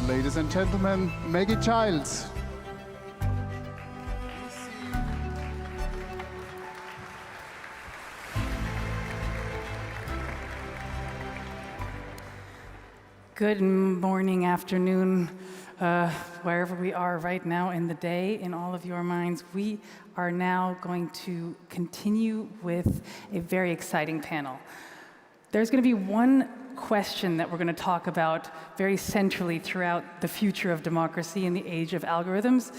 Ladies and gentlemen, Maggie Childs. Good morning, afternoon, wherever we are right now in the day, in all of your minds. We are now going to continue with a very exciting panel. There's going to be one question that we're going to talk about very centrally throughout the future of democracy in the age of algorithms.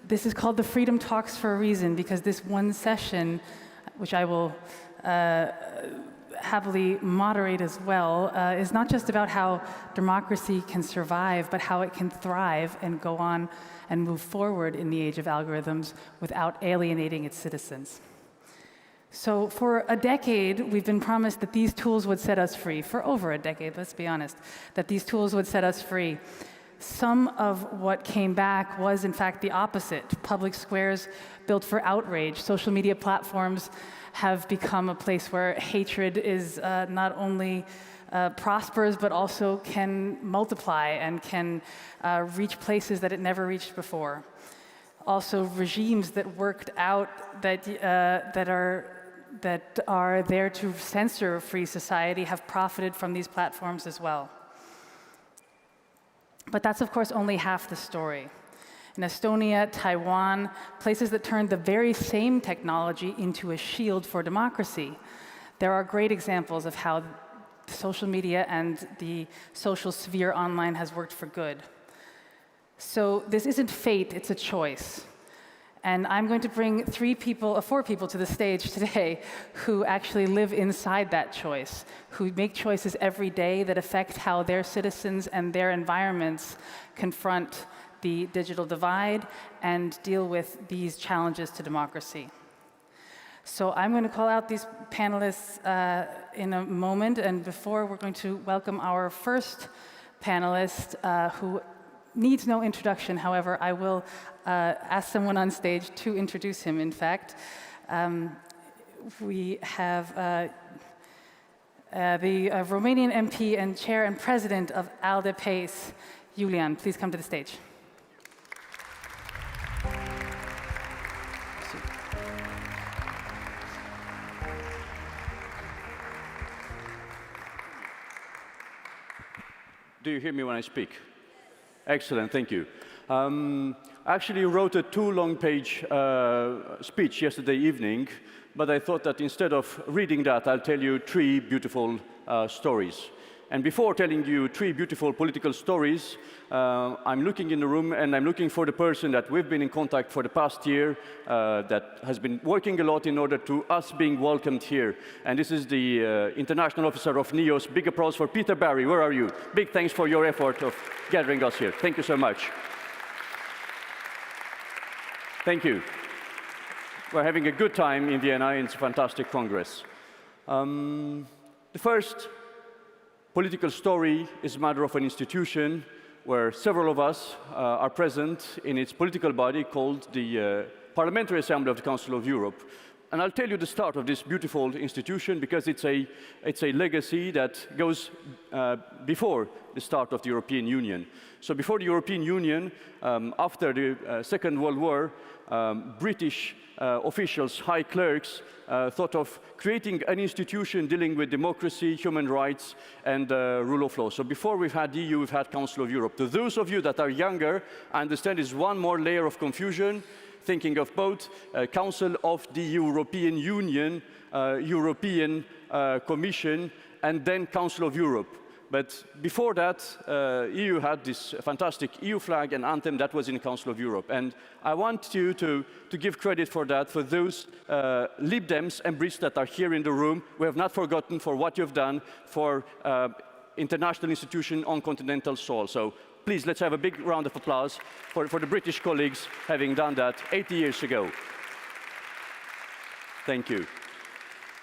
This is called the Freedom Talks for a reason, because this one session, which I will happily moderate as well, is not just about how democracy can survive, but how it can thrive and go on and move forward in the age of algorithms without alienating its citizens. So for a decade, we've been promised that these tools would set us free. For over a decade, let's be honest, that these tools would set us free. Some of what came back was, in fact, the opposite. Public squares built for outrage. Social media platforms have become a place where hatred is not only prospers, but also can multiply and can reach places that it never reached before. Also, regimes that worked out that are there to censor a free society have profited from these platforms as well. But that's, of course, only half the story. In Estonia, Taiwan, places that turned the very same technology into a shield for democracy, there are great examples of how social media and the social sphere online has worked for good. So this isn't fate, it's a choice. And I'm going to bring four people to the stage today who actually live inside that choice, who make choices every day that affect how their citizens and their environments confront the digital divide and deal with these challenges to democracy. So I'm going to call out these panelists in a moment, and before we're going to welcome our first panelist, who needs no introduction. However, I will ask someone on stage to introduce him, in fact. We have the Romanian MP and chair and president of ALDE PACE, Julian. Please come to the stage. Do you hear me when I speak? Excellent, thank you. I actually wrote a two-long-page speech yesterday evening, but I thought that instead of reading that, I'll tell you three beautiful stories. And before telling you three beautiful political stories, I'm looking in the room and I'm looking for the person that we've been in contact for the past year, that has been working a lot in order to us being welcomed here. And this is the international officer of NEOS. Big applause for Peter Barry. Where are you? Big thanks for your effort of gathering us here. Thank you so much. Thank you. We're having a good time in Vienna. It's a fantastic congress. The first political story is a matter of an institution where several of us are present in its political body called the Parliamentary Assembly of the Council of Europe. And I'll tell you the start of this beautiful institution because it's a legacy that goes before the start of the European Union. So before the European Union, after the Second World War, British officials, high clerks, thought of creating an institution dealing with democracy, human rights, and rule of law. So before we've had the EU, we've had Council of Europe. To those of you that are younger, I understand is one more layer of confusion, thinking of both Council of the European Union, European Commission, and then Council of Europe. But before that, EU had this fantastic EU flag and anthem that was in the Council of Europe. And I want you to give credit for that, for those Lib Dems and Brits that are here in the room. We have not forgotten for what you've done for international institution on continental soil. So please, let's have a big round of applause for the British colleagues having done that 80 years ago. Thank you.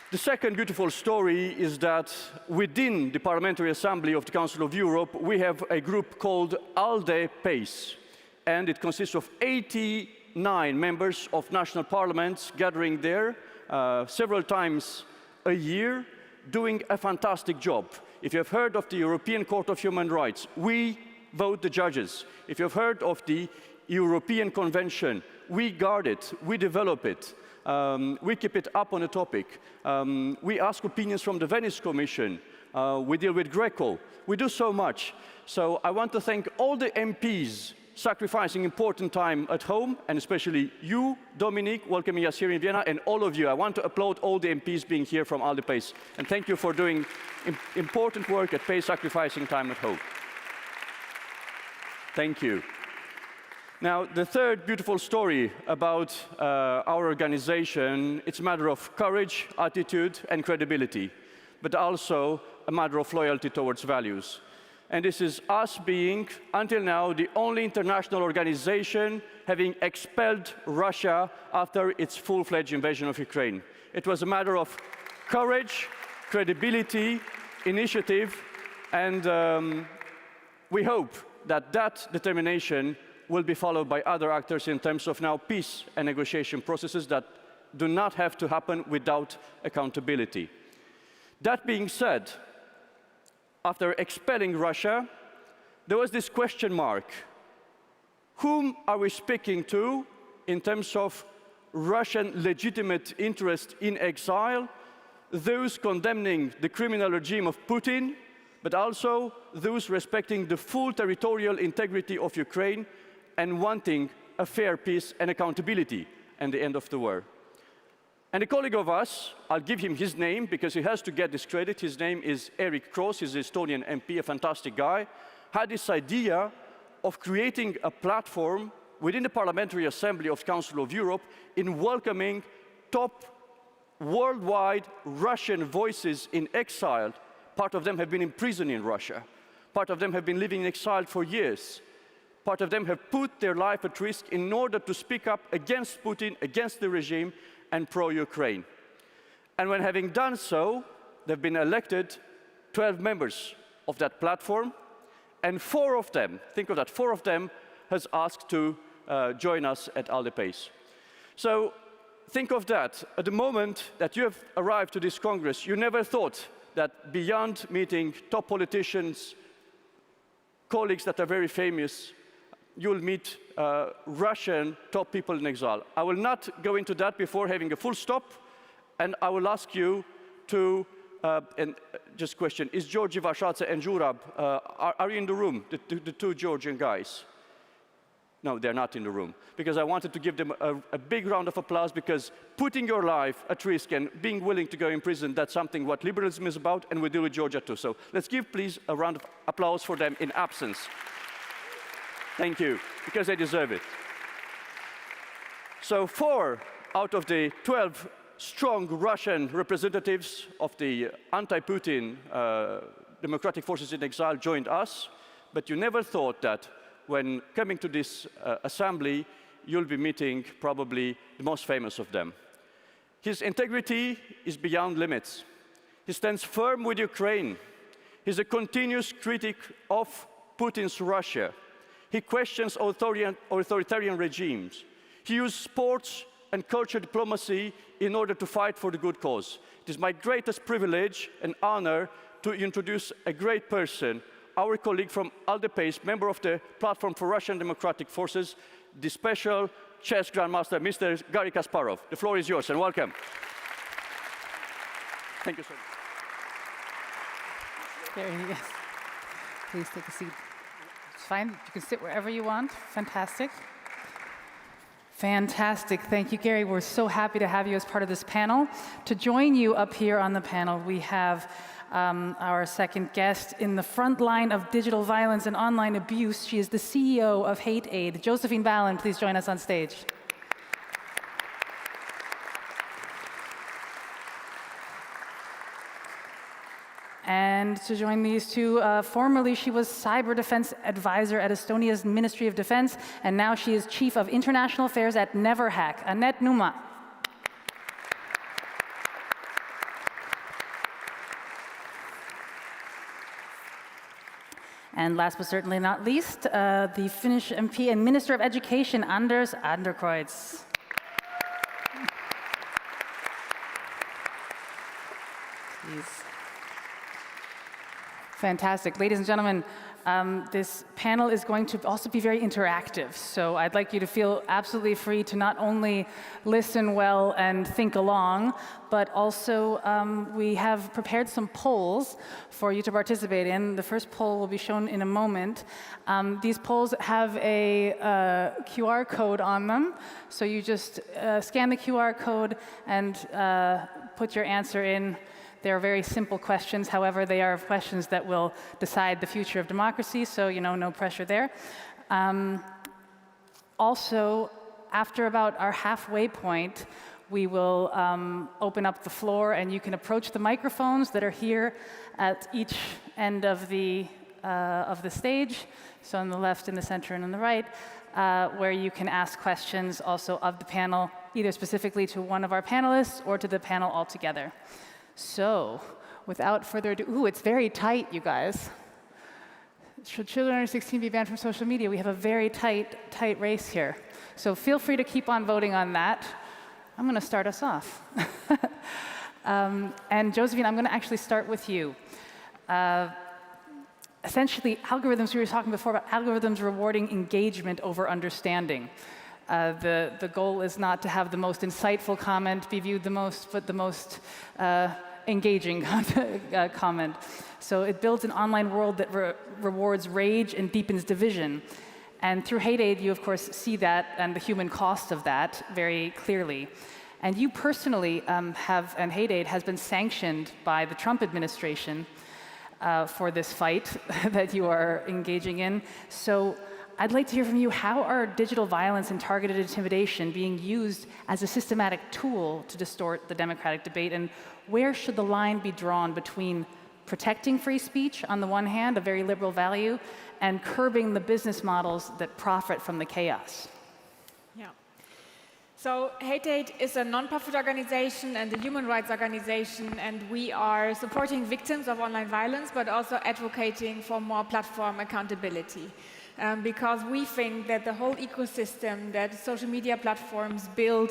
The second beautiful story is that within the Parliamentary Assembly of the Council of Europe, we have a group called ALDE PACE, and it consists of 89 members of national parliaments gathering there several times a year, doing a fantastic job. If you have heard of the European Court of Human Rights, we vote the judges. If you've heard of the European Convention, we guard it, we develop it, we keep it up on a topic. We ask opinions from the Venice Commission. We deal with Greco. We do so much. So I want to thank all the MPs sacrificing important time at home, and especially you, Dominique, welcoming us here in Vienna, and all of you. I want to applaud all the MPs being here from ALDE PACE, and thank you for doing important work at PACE, sacrificing time at home. Thank you. Now, the third beautiful story about our organization, it's a matter of courage, attitude, and credibility, but also a matter of loyalty towards values. And this is us being, until now, the only international organization having expelled Russia after its full-fledged invasion of Ukraine. It was a matter of courage, credibility, initiative, and we hope that that determination will be followed by other actors in terms of now peace and negotiation processes that do not have to happen without accountability. That being said, after expelling Russia, there was this question mark. Whom are we speaking to in terms of Russian legitimate interest in exile, those condemning the criminal regime of Putin, but also those respecting the full territorial integrity of Ukraine and wanting a fair peace and accountability and the end of the war. And a colleague of us, I'll give him his name because he has to get this credit. His name is Erik Kroos, he's an Estonian MP, a fantastic guy, had this idea of creating a platform within the Parliamentary Assembly of the Council of Europe in welcoming top worldwide Russian voices in exile. Part of them have been in prison in Russia. Part of them have been living in exile for years. Part of them have put their life at risk in order to speak up against Putin, against the regime, and pro-Ukraine. And when having done so, they've been elected 12 members of that platform, and 4 of them, think of that, 4 of them has asked to join us at ALDE PACE. So think of that. At the moment that you have arrived to this Congress, you never thought that beyond meeting top politicians, colleagues that are very famous, you'll meet Russian top people in exile. I will not go into that before having a full stop, and I will ask you to, and just question, is Georgi Vashatse and Jurab, are you in the room, the 2 Georgian guys? No, they're not in the room, because I wanted to give them a big round of applause, because putting your life at risk and being willing to go in prison, that's something what liberalism is about, and we do with Georgia too. So let's give, please, a round of applause for them in absence. Thank you, because they deserve it. So 4 out of the 12 strong Russian representatives of the anti-Putin democratic forces in exile joined us, but you never thought that when coming to this assembly, you'll be meeting probably the most famous of them. His integrity is beyond limits. He stands firm with Ukraine. He's a continuous critic of Putin's Russia. He questions authoritarian regimes. He used sports and culture diplomacy in order to fight for the good cause. It is my greatest privilege and honor to introduce a great person, our colleague from ALDE PACE, member of the Platform for Russian Democratic Forces, the special chess grandmaster, Mr. Garry Kasparov. The floor is yours, and welcome. Thank you so much. There he is. Please take a seat. It's fine. You can sit wherever you want. Fantastic. Fantastic. Thank you, Gary. We're so happy to have you as part of this panel. To join you up here on the panel, we have our second guest in the front line of digital violence and online abuse. She is the CEO of Hate Aid. Josephine Ballin, please join us on stage. And to join these two, formerly she was cyber defense advisor at Estonia's Ministry of Defense, and now she is chief of international affairs at NeverHack, Annette Numa. And last but certainly not least, the Finnish MP and Minister of Education, Anders Adlercreutz. Please. Fantastic. Ladies and gentlemen, This panel is going to also be very interactive, so I'd like you to feel absolutely free to not only listen well and think along, but also we have prepared some polls for you to participate in. The first poll will be shown in a moment. These polls have a QR code on them, so you just scan the QR code and put your answer in. They are very simple questions. However, they are questions that will decide the future of democracy, so no pressure there. Also, after about our halfway point, we will open up the floor, and you can approach the microphones that are here at each end of the stage, so on the left, in the center, and on the right, where you can ask questions also of the panel, either specifically to one of our panelists or to the panel altogether. So, without further ado, ooh, it's very tight, you guys. Should children under 16 be banned from social media? We have a very tight race here. So feel free to keep on voting on that. I'm going to start us off. And Josephine, I'm going to actually start with you. Essentially, algorithms, we were talking before about algorithms rewarding engagement over understanding. The goal is not to have the most insightful comment be viewed the most, but the most engaging comment. So it builds an online world that rewards rage and deepens division. And through hate aid, you of course see that and the human cost of that very clearly. And you personally and hate aid has been sanctioned by the Trump administration for this fight that you are engaging in. So I'd like to hear from you, how are digital violence and targeted intimidation being used as a systematic tool to distort the democratic debate, and where should the line be drawn between protecting free speech on the one hand, a very liberal value, and curbing the business models that profit from the chaos? Yeah. So Hate Aid is a non-profit organization and a human rights organization, and we are supporting victims of online violence, but also advocating for more platform accountability. Because we think that the whole ecosystem that social media platforms build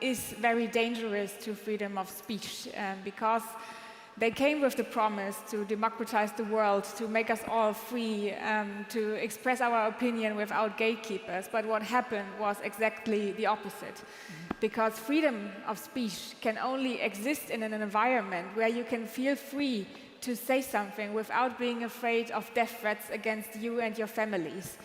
is very dangerous to freedom of speech, because they came with the promise to democratize the world, to make us all free, to express our opinion without gatekeepers. But what happened was exactly the opposite. Because freedom of speech can only exist in an environment where you can feel free to say something without being afraid of death threats against you and your families.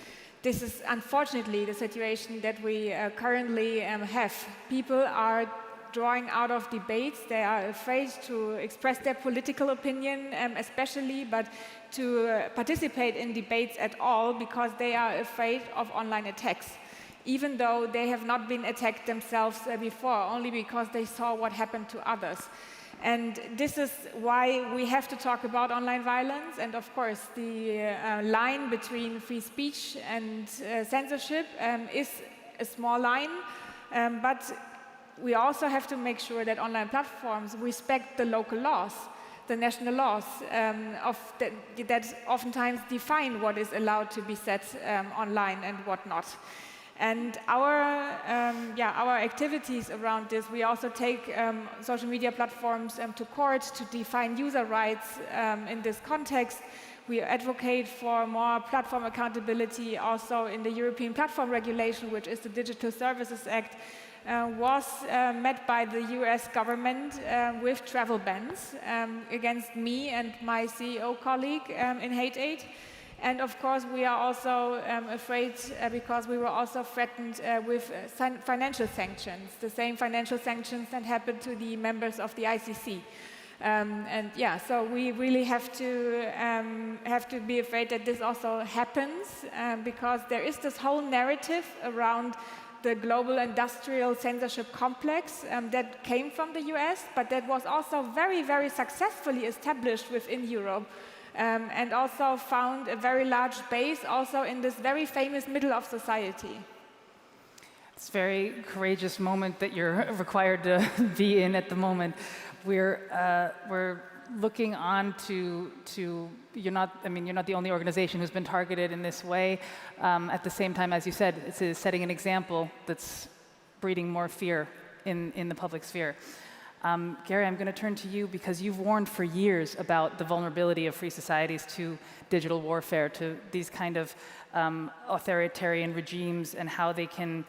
This is unfortunately the situation that we currently have. People are drawing out of debates. They are afraid to express their political opinion, especially, but to participate in debates at all because they are afraid of online attacks, even though they have not been attacked themselves before, only because they saw what happened to others. And this is why we have to talk about online violence. And of course, the line between free speech and censorship is a small line, but we also have to make sure that online platforms respect the local laws, the national laws that oftentimes define what is allowed to be said online and what not. And our activities around this, we also take social media platforms to court to define user rights in this context. We advocate for more platform accountability also in the European Platform Regulation, which is the Digital Services Act, was met by the US government with travel bans against me and my CEO colleague in Hate Aid. And of course, we are also afraid because we were also threatened with financial sanctions, the same financial sanctions that happened to the members of the ICC. So we really have to be afraid that this also happens because there is this whole narrative around the global industrial censorship complex that came from the US, but that was also very, very successfully established within Europe. And also found a very large base also in this very famous middle of society. It's a very courageous moment that you're required to be in at the moment. We're looking on to you're not the only organization who's been targeted in this way. At the same time, as you said, it's setting an example that's breeding more fear in the public sphere. Garry, I'm going to turn to you because you've warned for years about the vulnerability of free societies to digital warfare, to these kind of authoritarian regimes and how they can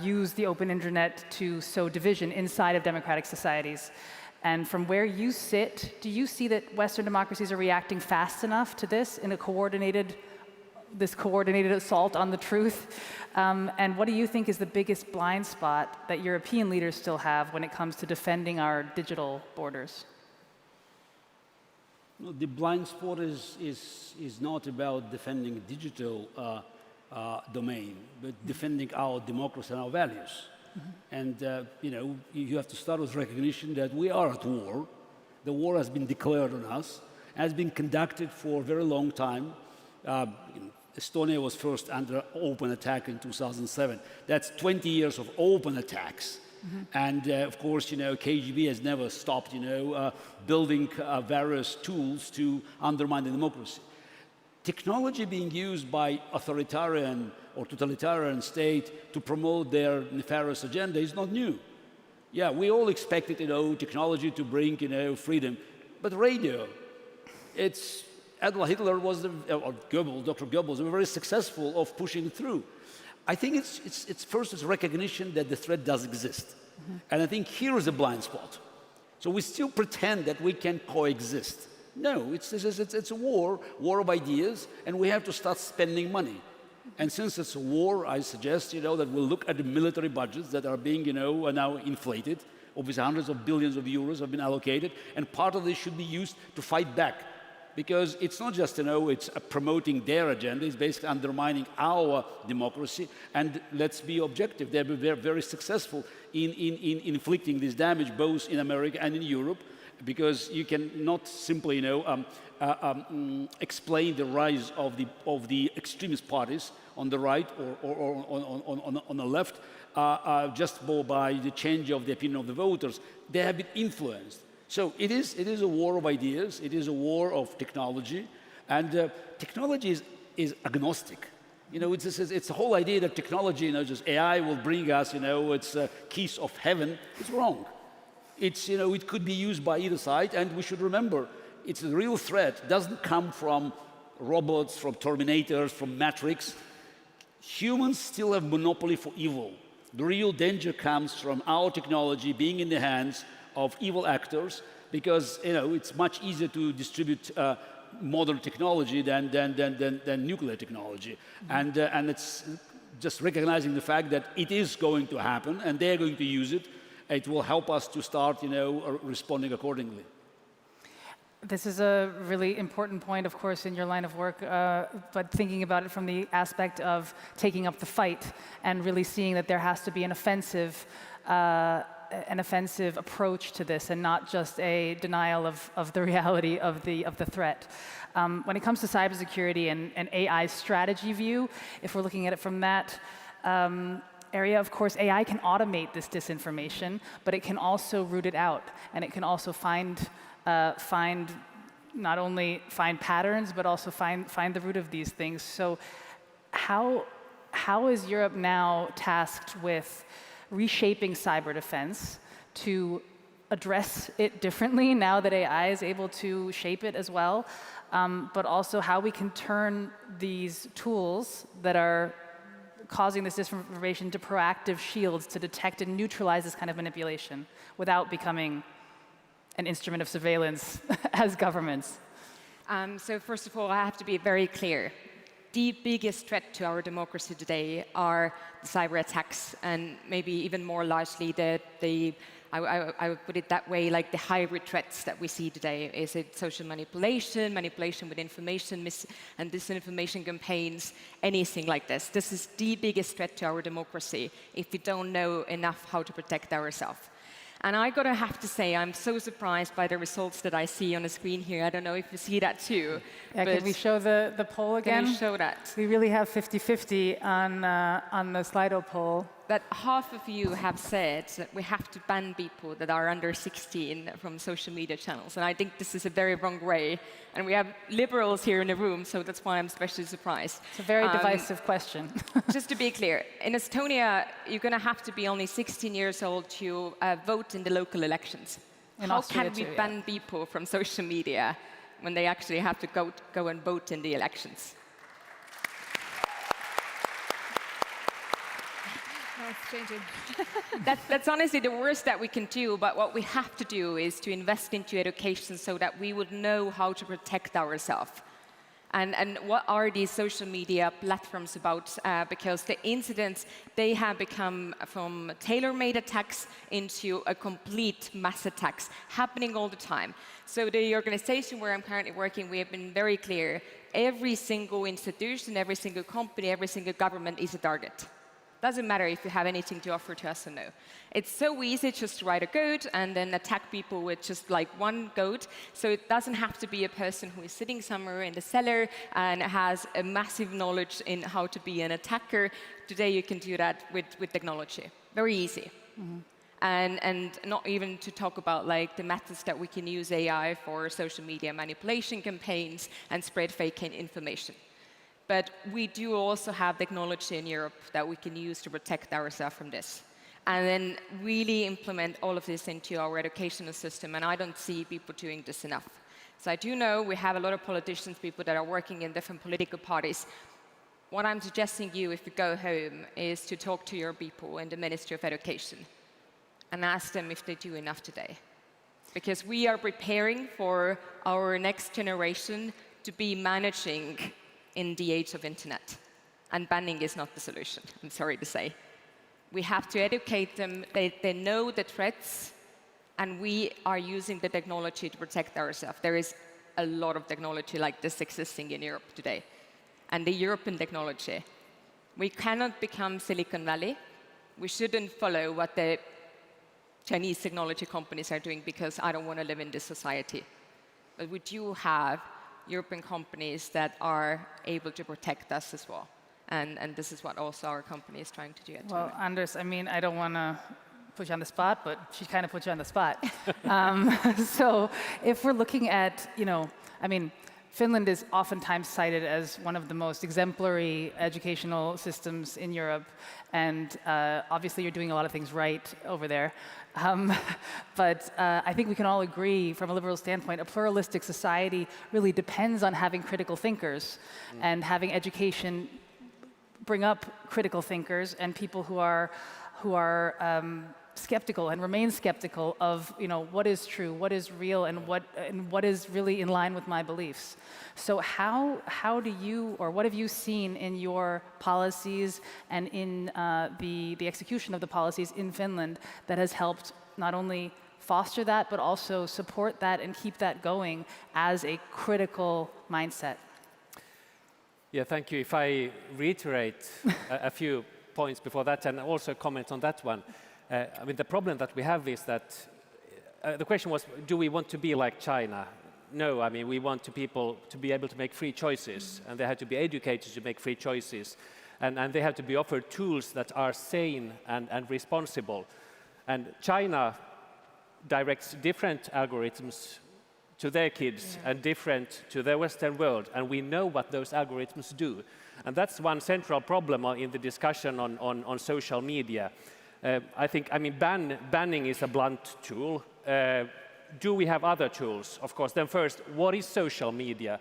use the open internet to sow division inside of democratic societies. And from where you sit, do you see that Western democracies are reacting fast enough to this in a coordinated assault on the truth? And what do you think is the biggest blind spot that European leaders still have when it comes to defending our digital borders? Well, the blind spot is not about defending digital domain, but defending our democracy and our values. And you have to start with recognition that we are at war. The war has been declared on us, has been conducted for a very long time. Estonia was first under open attack in 2007. That's 20 years of open attacks. And of course, KGB has never stopped, building various tools to undermine the democracy. Technology being used by authoritarian or totalitarian state to promote their nefarious agenda is not new. Yeah, we all expected, technology to bring, freedom. But radio, Adolf Hitler was, or Goebbels, Dr. Goebbels, were very successful of pushing through. I think it's first it's recognition that the threat does exist. And I think here is a blind spot. So we still pretend that we can coexist. No, it's a war of ideas, and we have to start spending money. And since it's a war, I suggest, that we'll look at the military budgets that are being, now inflated. Obviously, hundreds of billions of euros have been allocated, and part of this should be used to fight back. Because it's not just, it's promoting their agenda, it's basically undermining our democracy. And let's be objective, they're very successful in inflicting this damage, both in America and in Europe, because you can not simply, explain the rise of the extremist parties on the right or on the left just by the change of the opinion of the voters. They have been influenced. So it is a war of ideas, it is a war of technology, and technology is agnostic. It's the whole idea that technology, just AI will bring us, it's keys of heaven. It's wrong. It could be used by either side, and we should remember, it's a real threat. Doesn't come from robots, from Terminators, from Matrix. Humans still have monopoly for evil. The real danger comes from our technology being in the hands of evil actors, because it's much easier to distribute modern technology than nuclear technology, and it's just recognizing the fact that it is going to happen, and they're going to use it. It will help us to start, responding accordingly. This is a really important point, of course, in your line of work, but thinking about it from the aspect of taking up the fight and really seeing that there has to be an offensive approach to this, and not just a denial of the reality of the threat. When it comes to cybersecurity and AI strategy view, if we're looking at it from that area, of course, AI can automate this disinformation, but it can also root it out, and it can also find not only find patterns, but also find the root of these things. So how is Europe now tasked with reshaping cyber defense to address it differently now that AI is able to shape it as well, but also how we can turn these tools that are causing this disinformation to proactive shields to detect and neutralize this kind of manipulation without becoming an instrument of surveillance as governments? So first of all, I have to be very clear. The biggest threat to our democracy today are the cyber attacks, and maybe even more largely I would put it that way, like the hybrid threats that we see today. Is it social manipulation with information, and disinformation campaigns, anything like this? This is the biggest threat to our democracy if we don't know enough how to protect ourselves. And I gotta have to say, I'm so surprised by the results that I see on the screen here. I don't know if you see that too. Yeah, can we show the poll again? Can we show that? We really have 50-50 on the Slido poll. that half of you have said that we have to ban people that are under 16 from social media channels. And I think this is a very wrong way. And we have liberals here in the room, so that's why I'm especially surprised. It's a very divisive question. Just to be clear, in Estonia, you're going to have to be only 16 years old to vote in the local elections. How can we ban people from social media when they actually have to go and vote in the elections? It's changing. That's honestly the worst that we can do, but what we have to do is to invest into education so that we would know how to protect ourselves. And what are these social media platforms about? Because the incidents, they have become from tailor-made attacks into a complete mass attacks happening all the time. So the organization where I'm currently working, we have been very clear. Every single institution, every single company, every single government is a target. Doesn't matter if you have anything to offer to us or no. It's so easy just to write a code and then attack people with just like one code. So it doesn't have to be a person who is sitting somewhere in the cellar and has a massive knowledge in how to be an attacker. Today you can do that with technology. Very easy. Mm-hmm. And not even to talk about like the methods that we can use AI for social media manipulation campaigns and spread fake information. But we do also have technology in Europe that we can use to protect ourselves from this. And then really implement all of this into our educational system. And I don't see people doing this enough. So I do know we have a lot of politicians, people that are working in different political parties. What I'm suggesting you, if you go home, is to talk to your people in the Ministry of Education and ask them if they do enough today. Because we are preparing for our next generation to be managing in the age of internet. And banning is not the solution, I'm sorry to say. We have to educate them, they know the threats, and we are using the technology to protect ourselves. There is a lot of technology like this existing in Europe today. And the European technology, we cannot become Silicon Valley. We shouldn't follow what the Chinese technology companies are doing because I don't want to live in this society. But we do have European companies that are able to protect us as well. And this is what also our company is trying to do. Well, Anders, I mean, I don't want to put you on the spot, but she kind of put you on the spot. So if we're looking at, I mean, Finland is oftentimes cited as one of the most exemplary educational systems in Europe. And obviously, you're doing a lot of things right over there. But I think we can all agree, from a liberal standpoint, a pluralistic society really depends on having critical thinkers and having education bring up critical thinkers and people who are skeptical and remain skeptical of what is true, what is real, and what is really in line with my beliefs. So how do you, or what have you seen in your policies and in the execution of the policies in Finland that has helped not only foster that but also support that and keep that going as a critical mindset? Yeah, thank you. If I reiterate a few points before that and also comment on that one. I mean, the problem that we have is that the question was, do we want to be like China? No, I mean, we want people to be able to make free choices, and they have to be educated to make free choices, and they have to be offered tools that are sane and responsible. And China directs different algorithms to their kids and different to the Western world, and we know what those algorithms do. And that's one central problem in the discussion on social media. I mean, banning is a blunt tool. Do we have other tools? Of course. Then first, what is social media?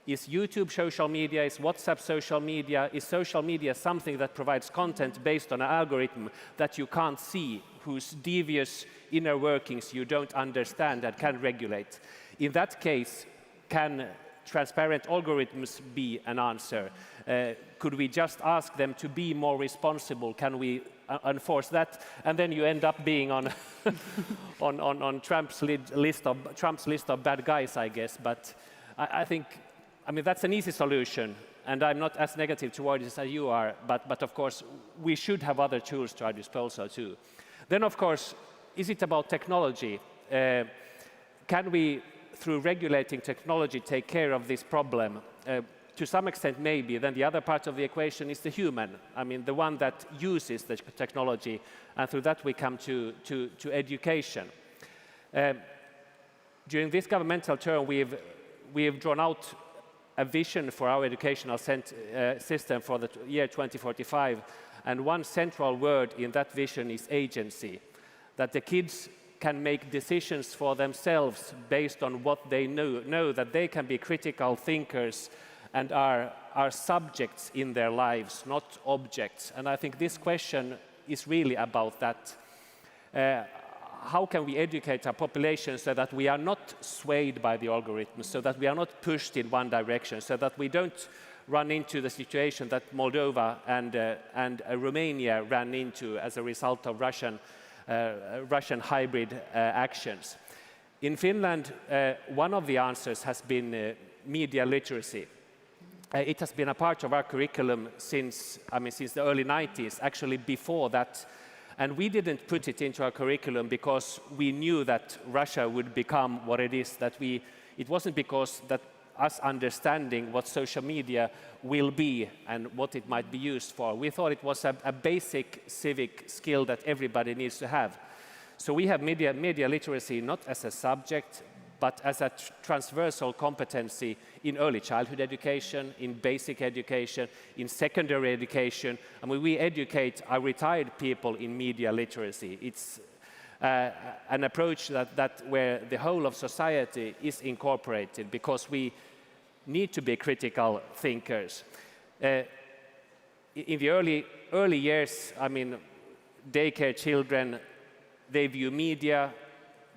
Is YouTube social media? Is WhatsApp social media? Is social media something that provides content based on an algorithm that you can't see, whose devious inner workings you don't understand and can regulate? In that case, can transparent algorithms be an answer? Could we just ask them to be more responsible? Can we enforce that? And then you end up being on on Trump's list of bad guys, I guess. But I think, I mean, that's an easy solution, and I'm not as negative towards it as you are. But of course, we should have other tools to our disposal too. Then, of course, is it about technology? Can we, through regulating technology, take care of this problem? to some extent maybe, then the other part of the equation is the human. I mean, the one that uses the technology, and through that we come to education. During this governmental term, we have drawn out a vision for our educational system for the year 2045, and one central word in that vision is agency, that the kids can make decisions for themselves based on what they know that they can be critical thinkers and are subjects in their lives, not objects. And I think this question is really about that. How can we educate our population so that we are not swayed by the algorithms, so that we are not pushed in one direction, so that we don't run into the situation that Moldova and Romania ran into as a result of Russian hybrid actions. In Finland, one of the answers has been media literacy. It has been a part of our curriculum since the early 90s, actually before that. And we didn't put it into our curriculum because we knew that Russia would become what it is. It wasn't because that us understanding what social media will be and what it might be used for. We thought it was a basic civic skill that everybody needs to have. So we have media literacy not as a subject, but as a transversal competency in early childhood education, in basic education, in secondary education. I mean, we educate our retired people in media literacy. It's an approach where the whole of society is incorporated, because we need to be critical thinkers. In the early years, I mean, daycare children, they view media,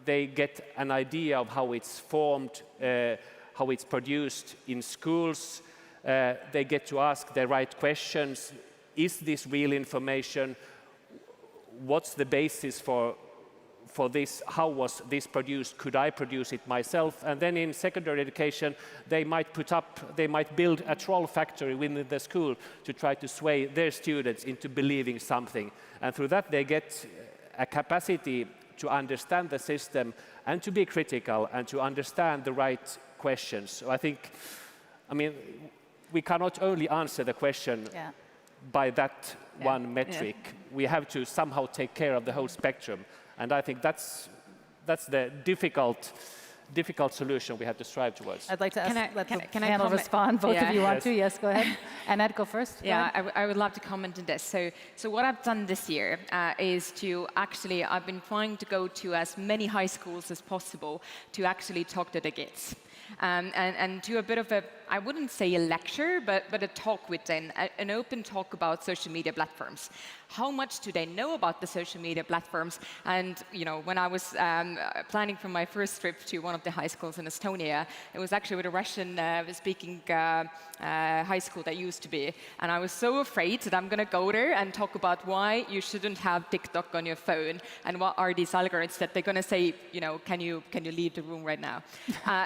they get an idea of how it's formed, how it's produced in schools. They get to ask the right questions. Is this real information? What's the basis for this? How was this produced? Could I produce it myself? And then in secondary education, they might build a troll factory within the school to try to sway their students into believing something. And through that, they get a capacity to understand the system and to be critical and to understand the right questions. So I mean, we cannot only answer the question by that one metric. We have to somehow take care of the whole spectrum. And I think that's the difficult solution we have to strive towards. I'd like to ask, let the panel comment? respond. Both of you want Yes. to? Yes, go ahead. Annette, go first. Yeah, I would love to comment on this. So what I've done this year is to actually, I've been trying to go to as many high schools as possible to actually talk to the kids. And do a bit of I wouldn't say a lecture, but a talk with them, an open talk about social media platforms. How much do they know about the social media platforms? And when I was planning for my first trip to one of the high schools in Estonia, it was actually with a Russian-speaking high school that used to be. And I was so afraid that I'm going to go there and talk about why you shouldn't have TikTok on your phone and what are these algorithms that they're going to say, can you leave the room right now?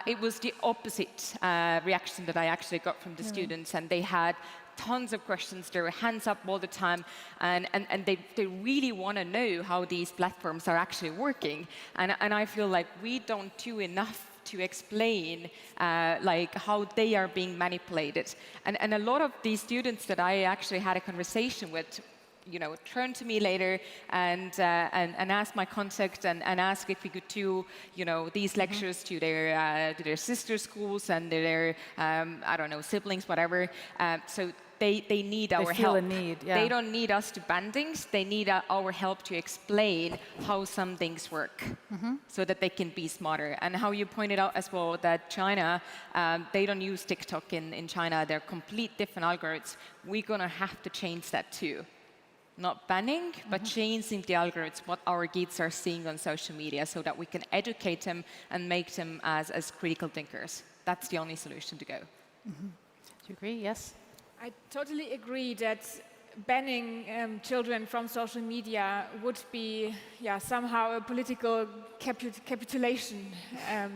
It was the opposite reaction that I actually got from the students, and they had tons of questions. They were hands up all the time, and they really want to know how these platforms are actually working. And I feel like we don't do enough to explain like how they are being manipulated. And a lot of these students that I actually had a conversation with, turned to me later and asked my contact and asked if we could do, these lectures to their sister schools and their, I don't know, siblings, whatever. So they need our help. They feel a need, yeah. They don't need us to ban things. They need our help to explain how some things work so that they can be smarter. And how you pointed out as well that China, they don't use TikTok in China. They're complete different algorithms. We're going to have to change that too. Not banning, but changing the algorithms, what our kids are seeing on social media, so that we can educate them and make them as critical thinkers. That's the only solution to go. Do you agree? Yes? I totally agree that banning children from social media would be somehow a political capitulation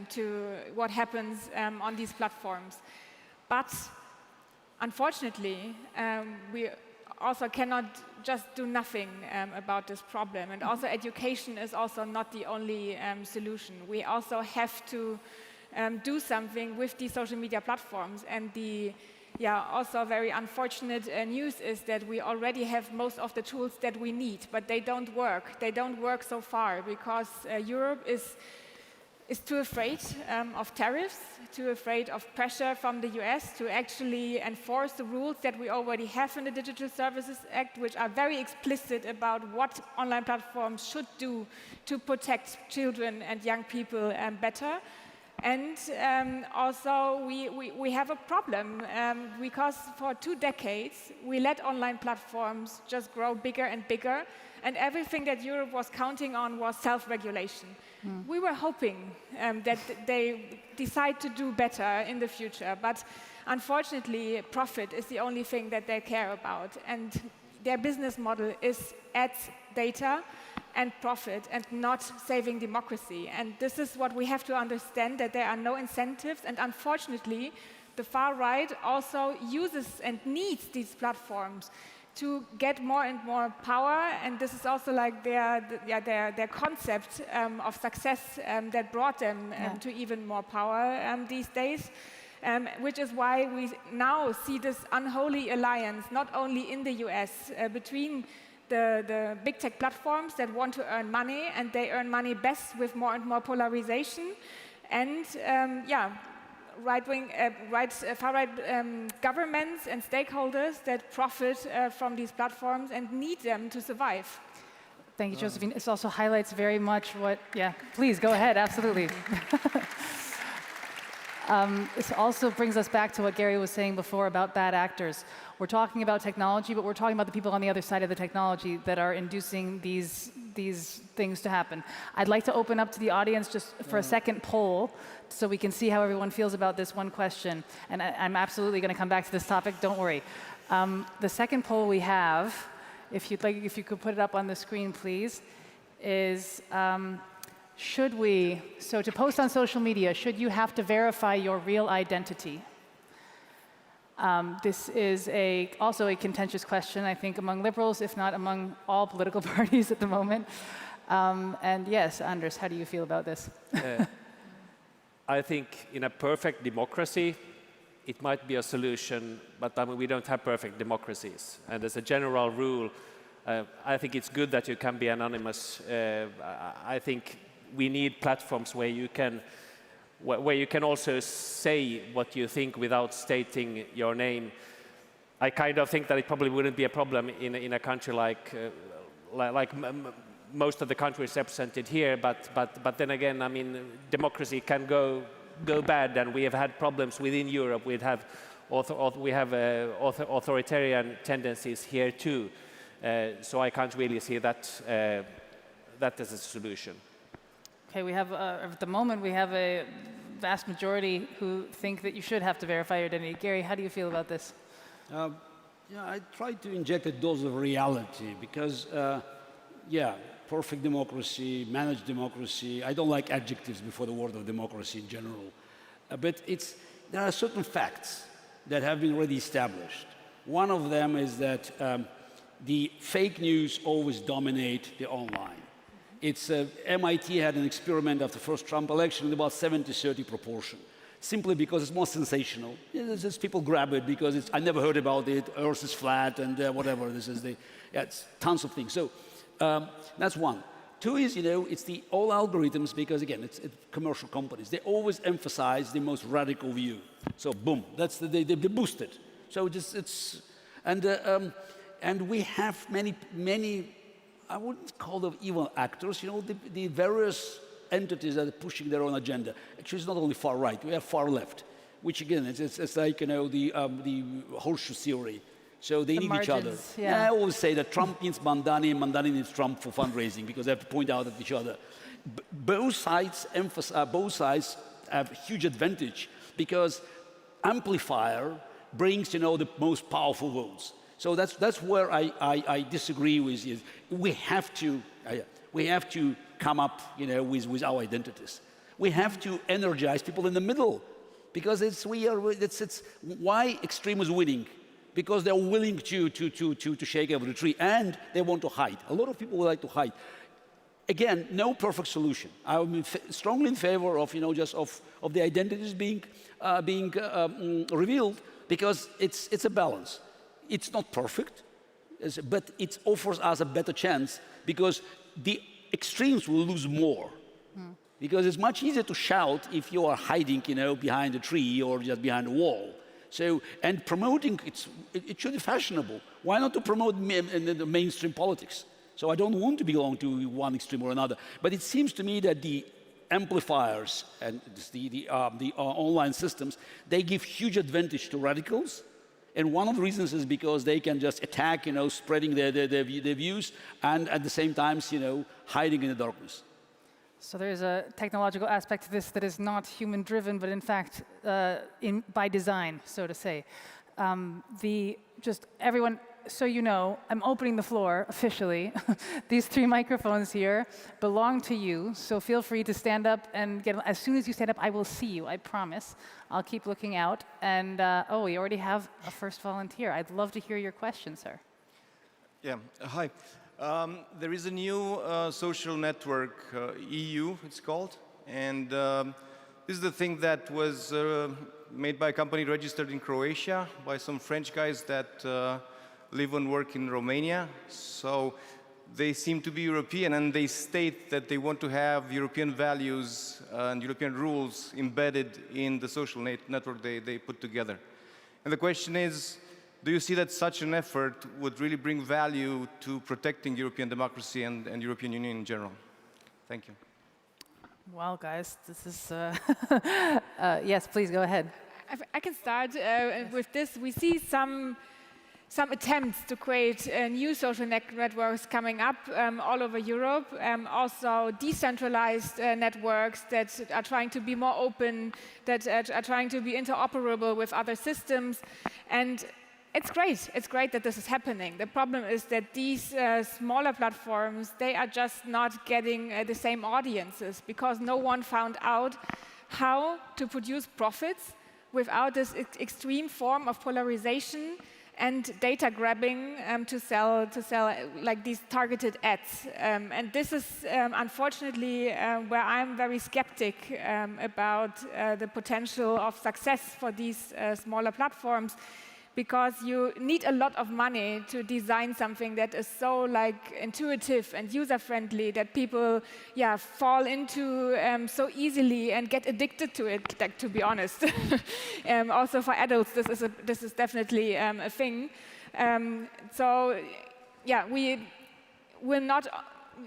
to what happens on these platforms. But unfortunately, we also cannot just do nothing about this problem. And also education is also not the only solution. We also have to do something with the social media platforms and the yeah, also very unfortunate news is that we already have most of the tools that we need, but they don't work. They don't work so far because Europe is too afraid of tariffs, too afraid of pressure from the US to actually enforce the rules that we already have in the Digital Services Act, which are very explicit about what online platforms should do to protect children and young people better. And also, we have a problem because for 2 decades, we let online platforms just grow bigger and bigger, and everything that Europe was counting on was self-regulation. We were hoping that they decide to do better in the future, but unfortunately, profit is the only thing that they care about, and their business model is ads, data, and profit, and not saving democracy. And this is what we have to understand, that there are no incentives, and unfortunately, the far right also uses and needs these platforms to get more and more power, and this is also like their concept of success that brought them to even more power these days. Which is why we now see this unholy alliance, not only in the US, between the big tech platforms that want to earn money, and they earn money best with more and more polarization, and far-right governments and stakeholders that profit from these platforms and need them to survive. Thank you, Josephine. This also highlights very much what, please go ahead, absolutely. This also brings us back to what Garry was saying before about bad actors. We're talking about technology, but we're talking about the people on the other side of the technology that are inducing these things to happen. I'd like to open up to the audience just for a second poll so we can see how everyone feels about this one question. And I'm absolutely going to come back to this topic, don't worry. The second poll we have, if you could put it up on the screen, please, is should we, so to post on social media, should you have to verify your real identity? This is also a contentious question, I think, among liberals, if not among all political parties at the moment. And yes, Anders, how do you feel about this? I think in a perfect democracy, it might be a solution, but I mean, we don't have perfect democracies. And as a general rule, I think it's good that you can be anonymous. I think we need platforms where you can also say what you think without stating your name. I kind of think that it probably wouldn't be a problem in a country like most of the countries represented here, but then again, I mean, democracy can go bad, and we have had problems within Europe. We have authoritarian tendencies here too. So I can't really see that as a solution. Okay, we have, at the moment, we have a vast majority who think that you should have to verify your identity. Garry, how do you feel about this? I try to inject a dose of reality because, perfect democracy, managed democracy. I don't like adjectives before the word of democracy in general. But there are certain facts that have been already established. One of them is that the fake news always dominate the online. MIT had an experiment after the first Trump election with about 70-30 proportion, simply because it's more sensational. Just people grab it because I never heard about it, Earth is flat, and whatever. It's tons of things. So that's one. Two is, it's all algorithms, because again, it's commercial companies. They always emphasize the most radical view. So boom, they boost it. So and we have many. I wouldn't call them evil actors, the various entities that are pushing their own agenda. Actually, it's not only far right, we have far left, which again, it's like, the horseshoe theory. So they need each other. Yeah. I always say that Trump needs Mandani and Mandani needs Trump for fundraising because they have to point out at each other. Both sides have huge advantage because amplifier brings, the most powerful votes. So that's where I disagree with you. We have to come up, with our identities. We have to energize people in the middle, because it's why extreme is winning, because they're willing to shake every tree, and they want to hide. A lot of people would like to hide. Again, no perfect solution. I'm strongly in favor of, of the identities being revealed, because it's a balance. It's not perfect, but it offers us a better chance, because the extremes will lose more. Because it's much easier to shout if you are hiding, behind a tree or just behind a wall. So, and promoting, it should be fashionable. Why not to promote the mainstream politics? So I don't want to belong to one extreme or another. But it seems to me that the amplifiers and the online systems, they give huge advantage to radicals. And one of the reasons is because they can just attack, spreading their views, and at the same time, hiding in the darkness. So there's a technological aspect to this that is not human-driven, but in fact by design, so to say. Just everyone, so you know, I'm opening the floor officially. These 3 microphones here belong to you, so feel free to stand up and get. As soon as you stand up, I will see you. I promise. I'll keep looking out. And oh, we already have a first volunteer. I'd love to hear your question, sir. Yeah. Hi. There is a new social network, EU, it's called, and this is the thing that was made by a company registered in Croatia by some French guys that live and work in Romania. So they seem to be European, and they state that they want to have European values and European rules embedded in the social network they put together. And the question is, do you see that such an effort would really bring value to protecting European democracy and European Union in general? Thank you. Well, guys, this is... yes, please, go ahead. I can start with this. We see some attempts to create new social networks coming up all over Europe. Also decentralized networks that are trying to be more open, that are trying to be interoperable with other systems. And it's great. It's great that this is happening. The problem is that these smaller platforms, they are just not getting the same audiences, because no one found out how to produce profits without this extreme form of polarization and data grabbing to sell like these targeted ads. And this is unfortunately where I'm very skeptic about the potential of success for these smaller platforms, because you need a lot of money to design something that is so intuitive and user-friendly that people fall into so easily and get addicted to it, to be honest. Also for adults, this is definitely a thing. So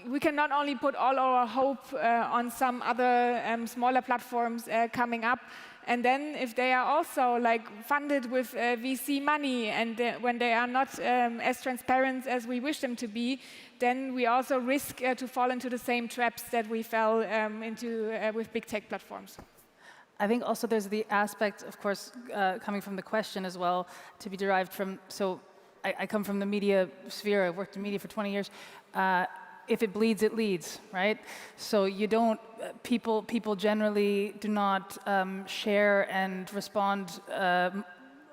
we can not only put all our hope on some other smaller platforms coming up, and then if they are also funded with VC money, and when they are not as transparent as we wish them to be, then we also risk to fall into the same traps that we fell into with big tech platforms. I think also there's the aspect, of course, coming from the question as well, to be derived from, so I come from the media sphere, I've worked in media for 20 years. If it bleeds, it leads, right? So you don't, people generally do not share and respond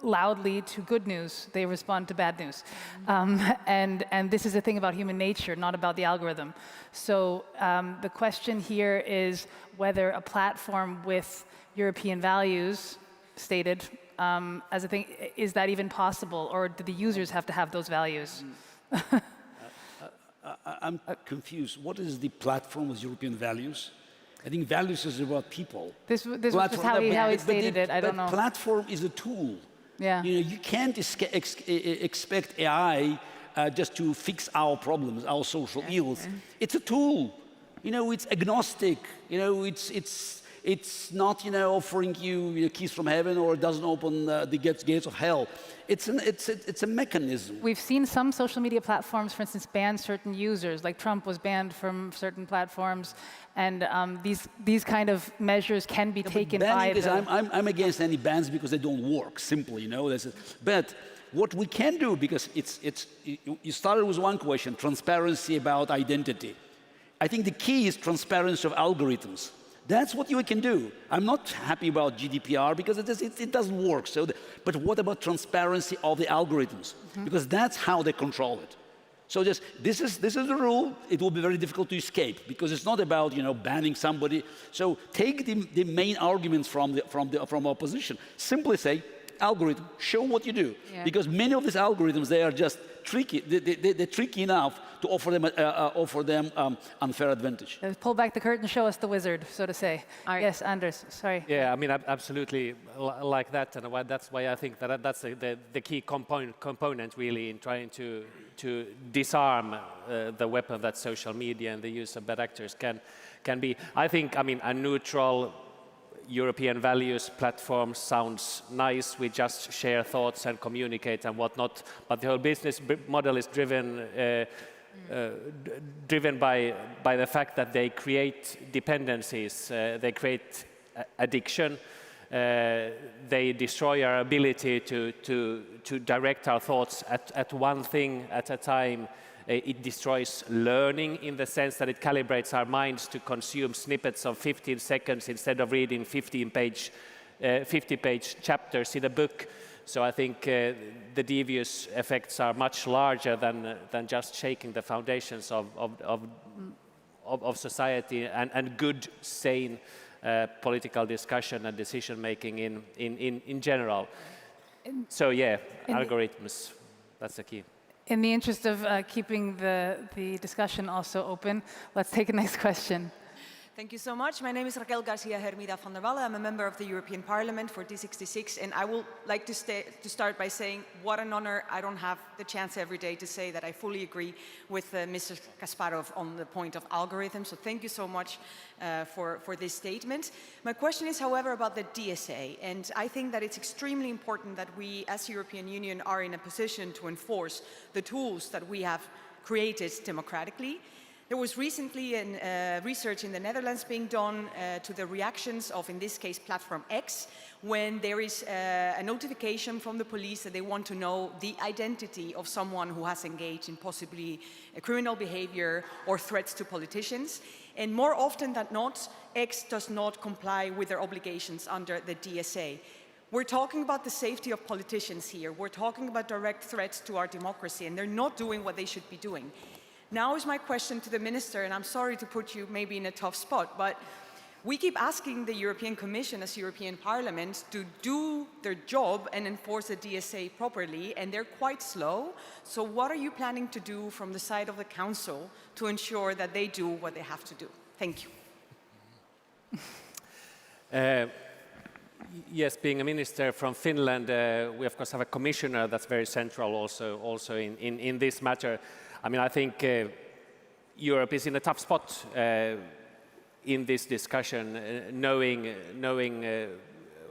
loudly to good news. They respond to bad news. And this is a thing about human nature, not about the algorithm. So the question here is whether a platform with European values stated as a thing, is that even possible? Or do the users have to have those values? I'm confused. What is the platform with European values? I think values is about people. This was just how he stated it. I don't know. Platform is a tool. Yeah. You can't expect AI just to fix our problems, our social ills. It's a tool. It's agnostic. It's not offering you keys from heaven, or it doesn't open the gates of hell. It's a mechanism. We've seen some social media platforms, for instance, ban certain users, like Trump was banned from certain platforms, and these kind of measures can be taken by the... I'm against any bans because they don't work, simply, But what we can do, because you started with one question, transparency about identity. I think the key is transparency of algorithms. That's what you can do. I'm not happy about GDPR because it doesn't work. But what about transparency of the algorithms? Because that's how they control it. So this is the rule. It will be very difficult to escape because it's not about banning somebody. So take the main arguments from opposition. Simply say, algorithm, show what you do. Yeah. Because many of these algorithms, they are just tricky. They're tricky enough to offer them unfair advantage. Pull back the curtain, show us the wizard, so to say. Yes, Anders, sorry. Yeah, I mean, absolutely like that, and that's why I think that's the key component really in trying to disarm the weapon that social media and the use of bad actors can be. I think, I mean, a neutral European values platform sounds nice. We just share thoughts and communicate and whatnot, but the whole business model is driven by the fact that they create dependencies, they create addiction, they destroy our ability to direct our thoughts at one thing at a time. It destroys learning in the sense that it calibrates our minds to consume snippets of 15 seconds instead of reading 50-page chapters in a book. So I think the devious effects are much larger than just shaking the foundations of society and good, sane political discussion and decision making in general. So yeah, algorithms, that's the key. In the interest of keeping the discussion also open, let's take a next question. Thank you so much. My name is Raquel Garcia Hermida van der Walle. I'm a member of the European Parliament for D66, and I would like to start by saying what an honor. I don't have the chance every day to say that I fully agree with Mr. Kasparov on the point of algorithms, so thank you so much for this statement. My question is, however, about the DSA, and I think that it's extremely important that we, as European Union, are in a position to enforce the tools that we have created democratically. There was recently research in the Netherlands being done to the reactions of, in this case, Platform X, when there is a notification from the police that they want to know the identity of someone who has engaged in possibly a criminal behavior or threats to politicians. And more often than not, X does not comply with their obligations under the DSA. We're talking about the safety of politicians here. We're talking about direct threats to our democracy, and they're not doing what they should be doing. Now is my question to the Minister, and I'm sorry to put you maybe in a tough spot, but we keep asking the European Commission as European Parliament to do their job and enforce the DSA properly, and they're quite slow. So what are you planning to do from the side of the Council to ensure that they do what they have to do? Thank you. Yes, being a minister from Finland, we of course have a commissioner that's very central also in this matter. I mean, I think Europe is in a tough spot in this discussion, knowing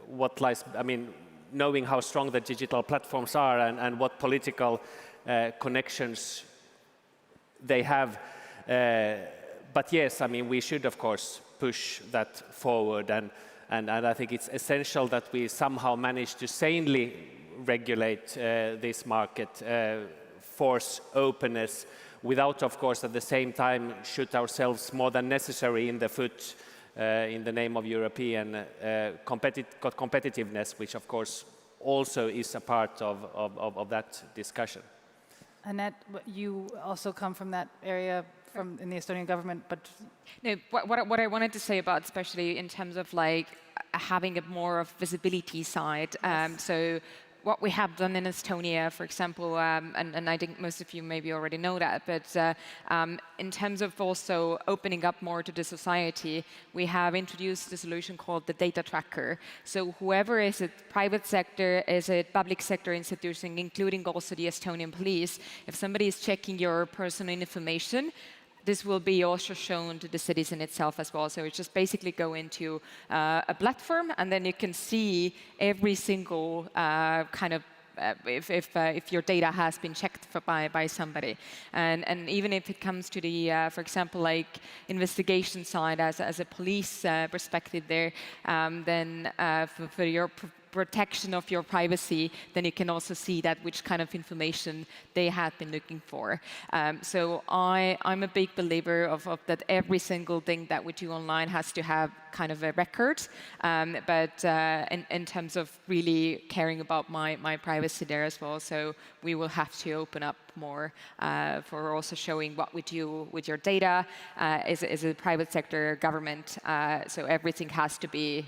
what lies. I mean, knowing how strong the digital platforms are and what political connections they have. But yes, I mean, we should of course push that forward, and I think it's essential that we somehow manage to sanely regulate this market. Force openness without, of course, at the same time shoot ourselves more than necessary in the foot in the name of European competitiveness, which, of course, also is a part of that discussion. Annette, you also come from that area in the Estonian government, but... No, what I wanted to say about, especially in terms of like having a more of visibility side, so what we have done in Estonia, for example, and I think most of you maybe already know that, but in terms of also opening up more to the society, we have introduced a solution called the data tracker. So whoever is it, private sector, is it public sector institution, including also the Estonian police, if somebody is checking your personal information, this will be also shown to the citizen itself as well. So it's just basically go into a platform, and then you can see every single kind of if your data has been checked by somebody. And even if it comes to the, for example, like investigation side as a police perspective there, then for your protection of your privacy, then you can also see that which kind of information they had been looking for. So I'm a big believer of that every single thing that we do online has to have kind of a record. But in terms of really caring about my privacy there as well, so we will have to open up more for also showing what we do with your data as a private sector government. So everything has to be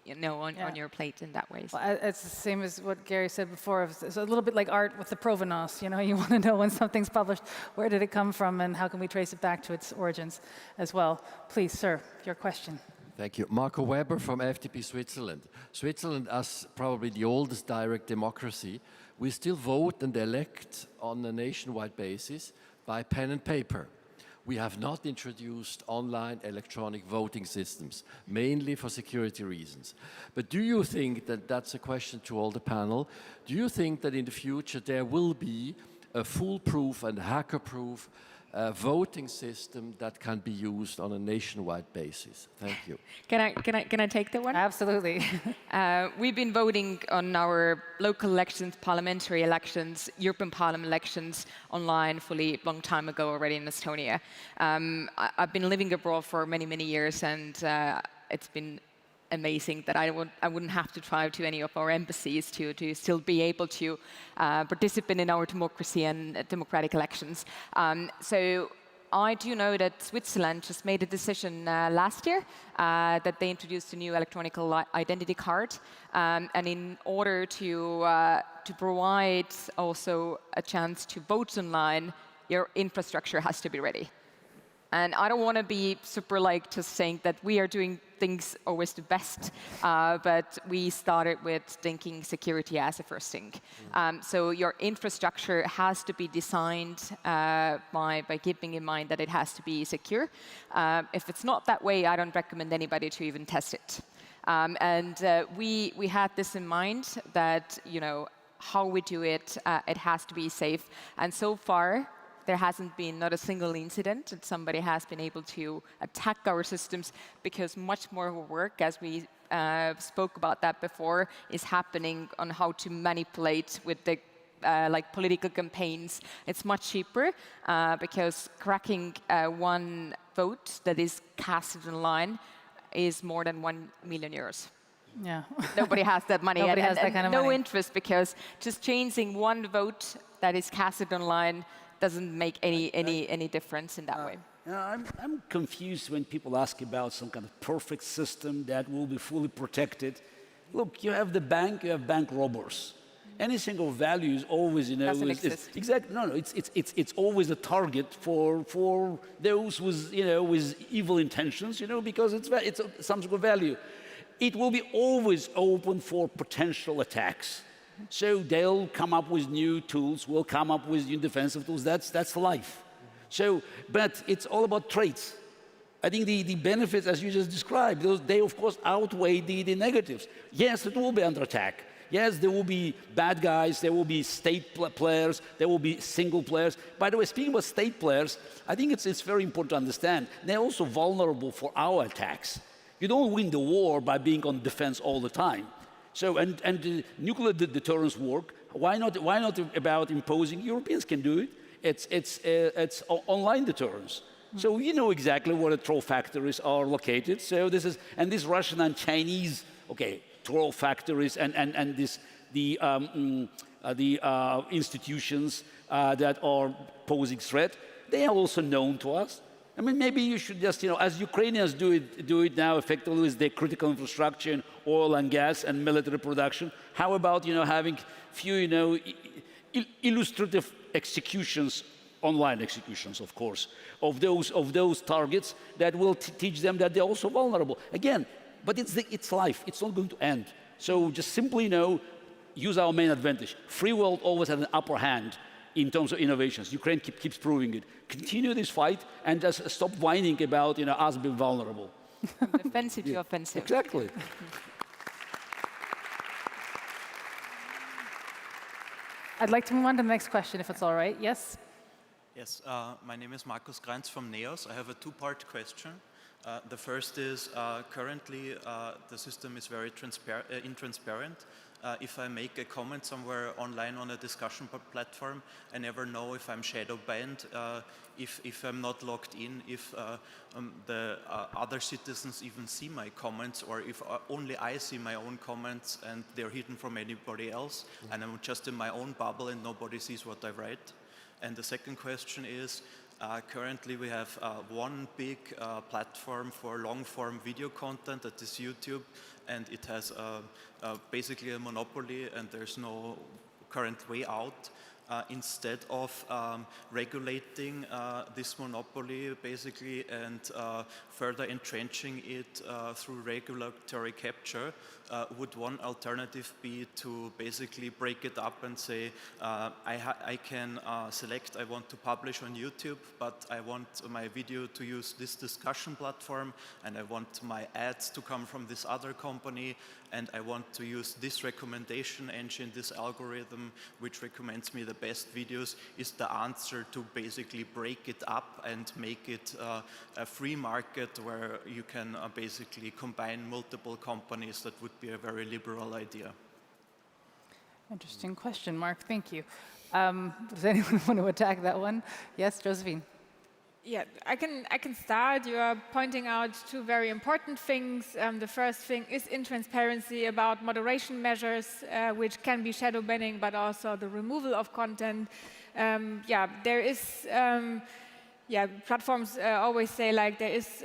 on your plate in that way. Well, it's the same as what Gary said before. It's a little bit like art with the provenance. You want to know when something's published, where did it come from, and how can we trace it back to its origins as well. Please, sir, your question. Thank you. Marco Weber from FDP Switzerland. Switzerland, as probably the oldest direct democracy, we still vote and elect on a nationwide basis by pen and paper. We have not introduced online electronic voting systems, mainly for security reasons. But do you think that, that's a question to all the panel, do you think that in the future there will be a foolproof and hacker-proof voting system that can be used on a nationwide basis? Thank you. Can I take that one? Absolutely. We've been voting on our local elections, parliamentary elections, European Parliament elections online fully a long time ago already in Estonia. I've been living abroad for many, many years, and it's been amazing that I wouldn't have to drive to any of our embassies to still be able to participate in our democracy and democratic elections. So I do know that Switzerland just made a decision last year that they introduced a new electronic identity card, and in order to provide also a chance to vote online, your infrastructure has to be ready. And I don't want to be super just saying that we are doing things always the best, but we started with thinking security as a first thing. So your infrastructure has to be designed by keeping in mind that it has to be secure. If it's not that way, I don't recommend anybody to even test it. And we had this in mind that how we do it, it has to be safe. And so far, there hasn't been not a single incident that somebody has been able to attack our systems, because much more work, as we spoke about that before, is happening on how to manipulate with the political campaigns. It's much cheaper because cracking one vote that is casted online is more than €1 million. Yeah. Nobody has that money. Nobody has that kind of money. No interest, because just changing one vote that is casted online doesn't make any difference in that way. I'm confused when people ask about some kind of perfect system that will be fully protected. Look, you have the bank, you have bank robbers. Any single value is always, doesn't exist. Exactly. No, it's always a target for those with evil intentions, because it's some sort of value. It will be always open for potential attacks. So they'll come up with new tools, we'll come up with new defensive tools. That's life. So, but it's all about traits. I think the benefits, as you just described, they of course outweigh the negatives. Yes, it will be under attack. Yes, there will be bad guys, there will be state players, there will be single players. By the way, speaking about state players, I think it's very important to understand they're also vulnerable for our attacks. You don't win the war by being on defense all the time. So, and the nuclear deterrence work, why not about imposing? Europeans can do it. It's online deterrence. So we know exactly where the troll factories are located. So these Russian and Chinese, troll factories and the institutions that are posing threat, they are also known to us. I mean, maybe you should just, as Ukrainians do it now effectively with their critical infrastructure in oil and gas and military production. How about, having few, illustrative executions, online executions, of course, of those targets that will teach them that they're also vulnerable. Again, but it's life. It's not going to end. So just simply, use our main advantage. Free world always has an upper hand in terms of innovations. Ukraine keeps proving it. Continue this fight and just stop whining about us being vulnerable. Offensive to offensive. Exactly. I'd like to move on to the next question, if it's all right. Yes? Yes, my name is Markus Kranz from NEOS. I have a two-part question. The first is currently the system is very intransparent. If I make a comment somewhere online on a discussion platform, I never know if I'm shadow banned, if I'm not logged in, if the other citizens even see my comments, or if only I see my own comments and they're hidden from anybody else, and I'm just in my own bubble and nobody sees what I write. And the second question is, currently we have one big platform for long-form video content, that is YouTube, and it has basically a monopoly and there's no current way out. Instead of regulating this monopoly basically and further entrenching it through regulatory capture, would one alternative be to basically break it up and say, I can select I want to publish on YouTube, but I want my video to use this discussion platform, and I want my ads to come from this other company, and I want to use this recommendation engine, this algorithm, which recommends me the best videos, is the answer to basically break it up and make it a free market where you can basically combine multiple companies. That would be a very liberal idea. Interesting question, Mark. Thank you. Does anyone want to attack that one? Yes, Josephine. Yeah, I can start. You are pointing out two very important things. The first thing is intransparency about moderation measures, which can be shadow banning, but also the removal of content. There is. Platforms always say like there is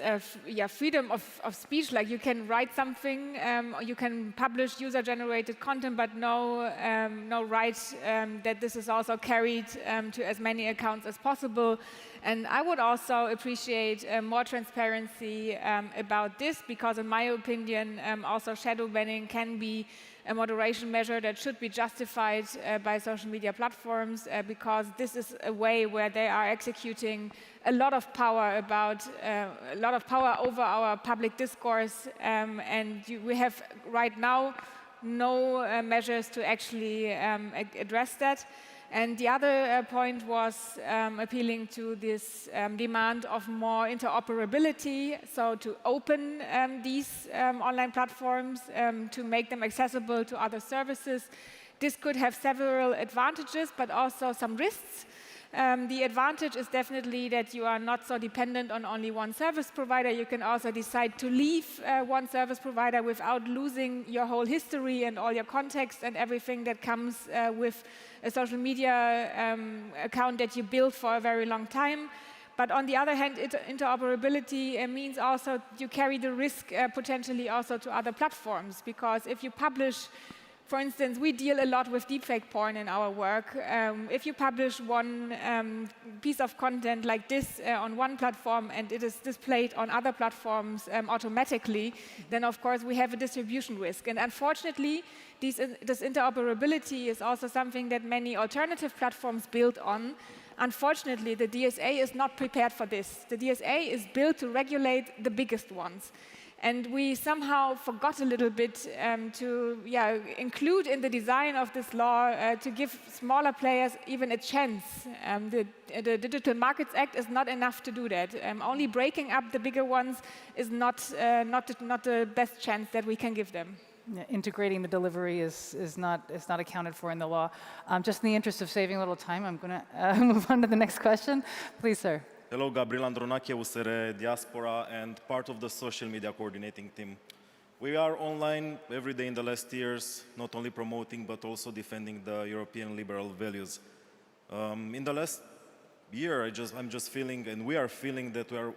freedom of speech, like you can write something, you can publish user-generated content, but no right that this is also carried to as many accounts as possible. And I would also appreciate more transparency about this, because in my opinion, also shadow banning can be a moderation measure that should be justified by social media platforms, because this is a way where they are executing a lot of power over our public discourse, and we have right now no measures to actually address that. And the other point was appealing to this demand of more interoperability, so to open these online platforms, to make them accessible to other services. This could have several advantages, but also some risks. The advantage is definitely that you are not so dependent on only one service provider. You can also decide to leave one service provider without losing your whole history and all your context and everything that comes with a social media account that you built for a very long time. But on the other hand, interoperability means also you carry the risk potentially also to other platforms, because if you publish, for instance, we deal a lot with deepfake porn in our work. If you publish one piece of content like this on one platform and it is displayed on other platforms automatically, then of course we have a distribution risk. And unfortunately, this interoperability is also something that many alternative platforms build on. Unfortunately, the DSA is not prepared for this. The DSA is built to regulate the biggest ones. And we somehow forgot a little bit to include in the design of this law to give smaller players even a chance. The Digital Markets Act is not enough to do that. Only breaking up the bigger ones is not the best chance that we can give them. Yeah, integrating the delivery is not accounted for in the law. Just in the interest of saving a little time, I'm going to move on to the next question. Please, sir. Hello, Gabriel Andronache, USR Diaspora, and part of the social media coordinating team. We are online every day in the last years, not only promoting, but also defending the European liberal values. In the last year, I'm just feeling, and we are feeling, that we are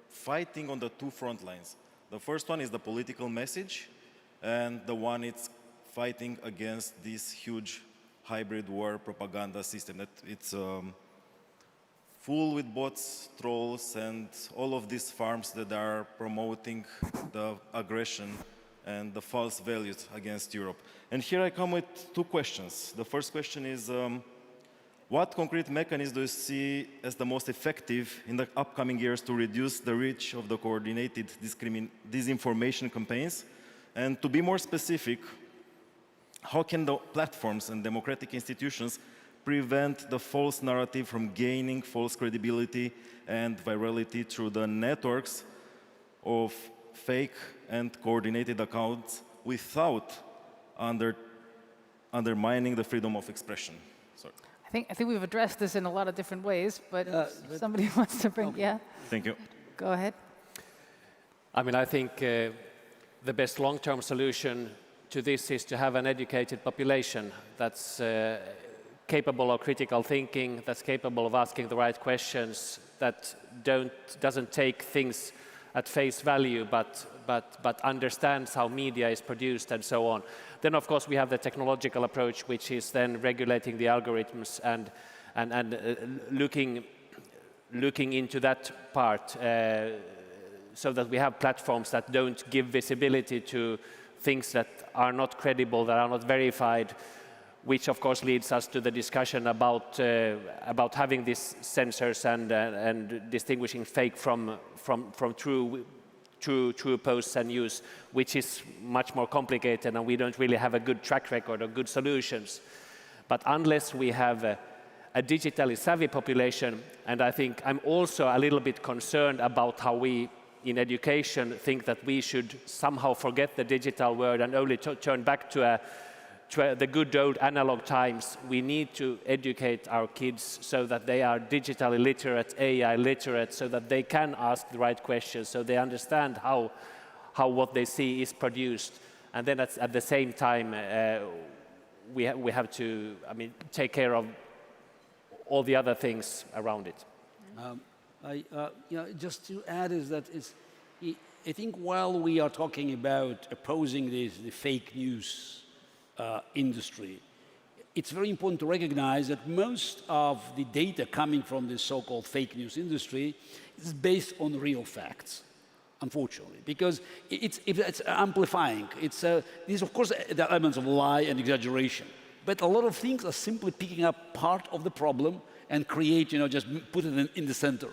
fighting on the two front lines. The first one is the political message, and the one it's fighting against this huge hybrid war propaganda system. That it's full with bots, trolls, and all of these farms that are promoting the aggression and the false values against Europe. And here I come with two questions. The first question is, what concrete mechanisms do you see as the most effective in the upcoming years to reduce the reach of the coordinated disinformation campaigns? And to be more specific, how can the platforms and democratic institutions prevent the false narrative from gaining false credibility and virality through the networks of fake and coordinated accounts without undermining the freedom of expression. Sorry. I think we've addressed this in a lot of different ways, but if somebody wants to bring, yeah? Thank you. Go ahead. I mean, I think the best long-term solution to this is to have an educated population that's capable of critical thinking, that's capable of asking the right questions, that doesn't take things at face value, but understands how media is produced and so on. Then, of course, we have the technological approach, which is then regulating the algorithms and looking into that part so that we have platforms that don't give visibility to things that are not credible, that are not verified, which of course leads us to the discussion about having these sensors and distinguishing fake from true posts and news, which is much more complicated, and we don't really have a good track record or good solutions. But unless we have a digitally savvy population, and I think I'm also a little bit concerned about how we in education think that we should somehow forget the digital world and only turn back to the good old analog times. We need to educate our kids so that they are digitally literate, AI literate, so that they can ask the right questions, so they understand how what they see is produced. And then at the same time, we have to, take care of all the other things around it. Just to add is that I think while we are talking about opposing the fake news industry, it's very important to recognize that most of the data coming from this so-called fake news industry is based on real facts, unfortunately, because it's amplifying. These, of course, the elements of lie and exaggeration, but a lot of things are simply picking up part of the problem and create, just put it in the center.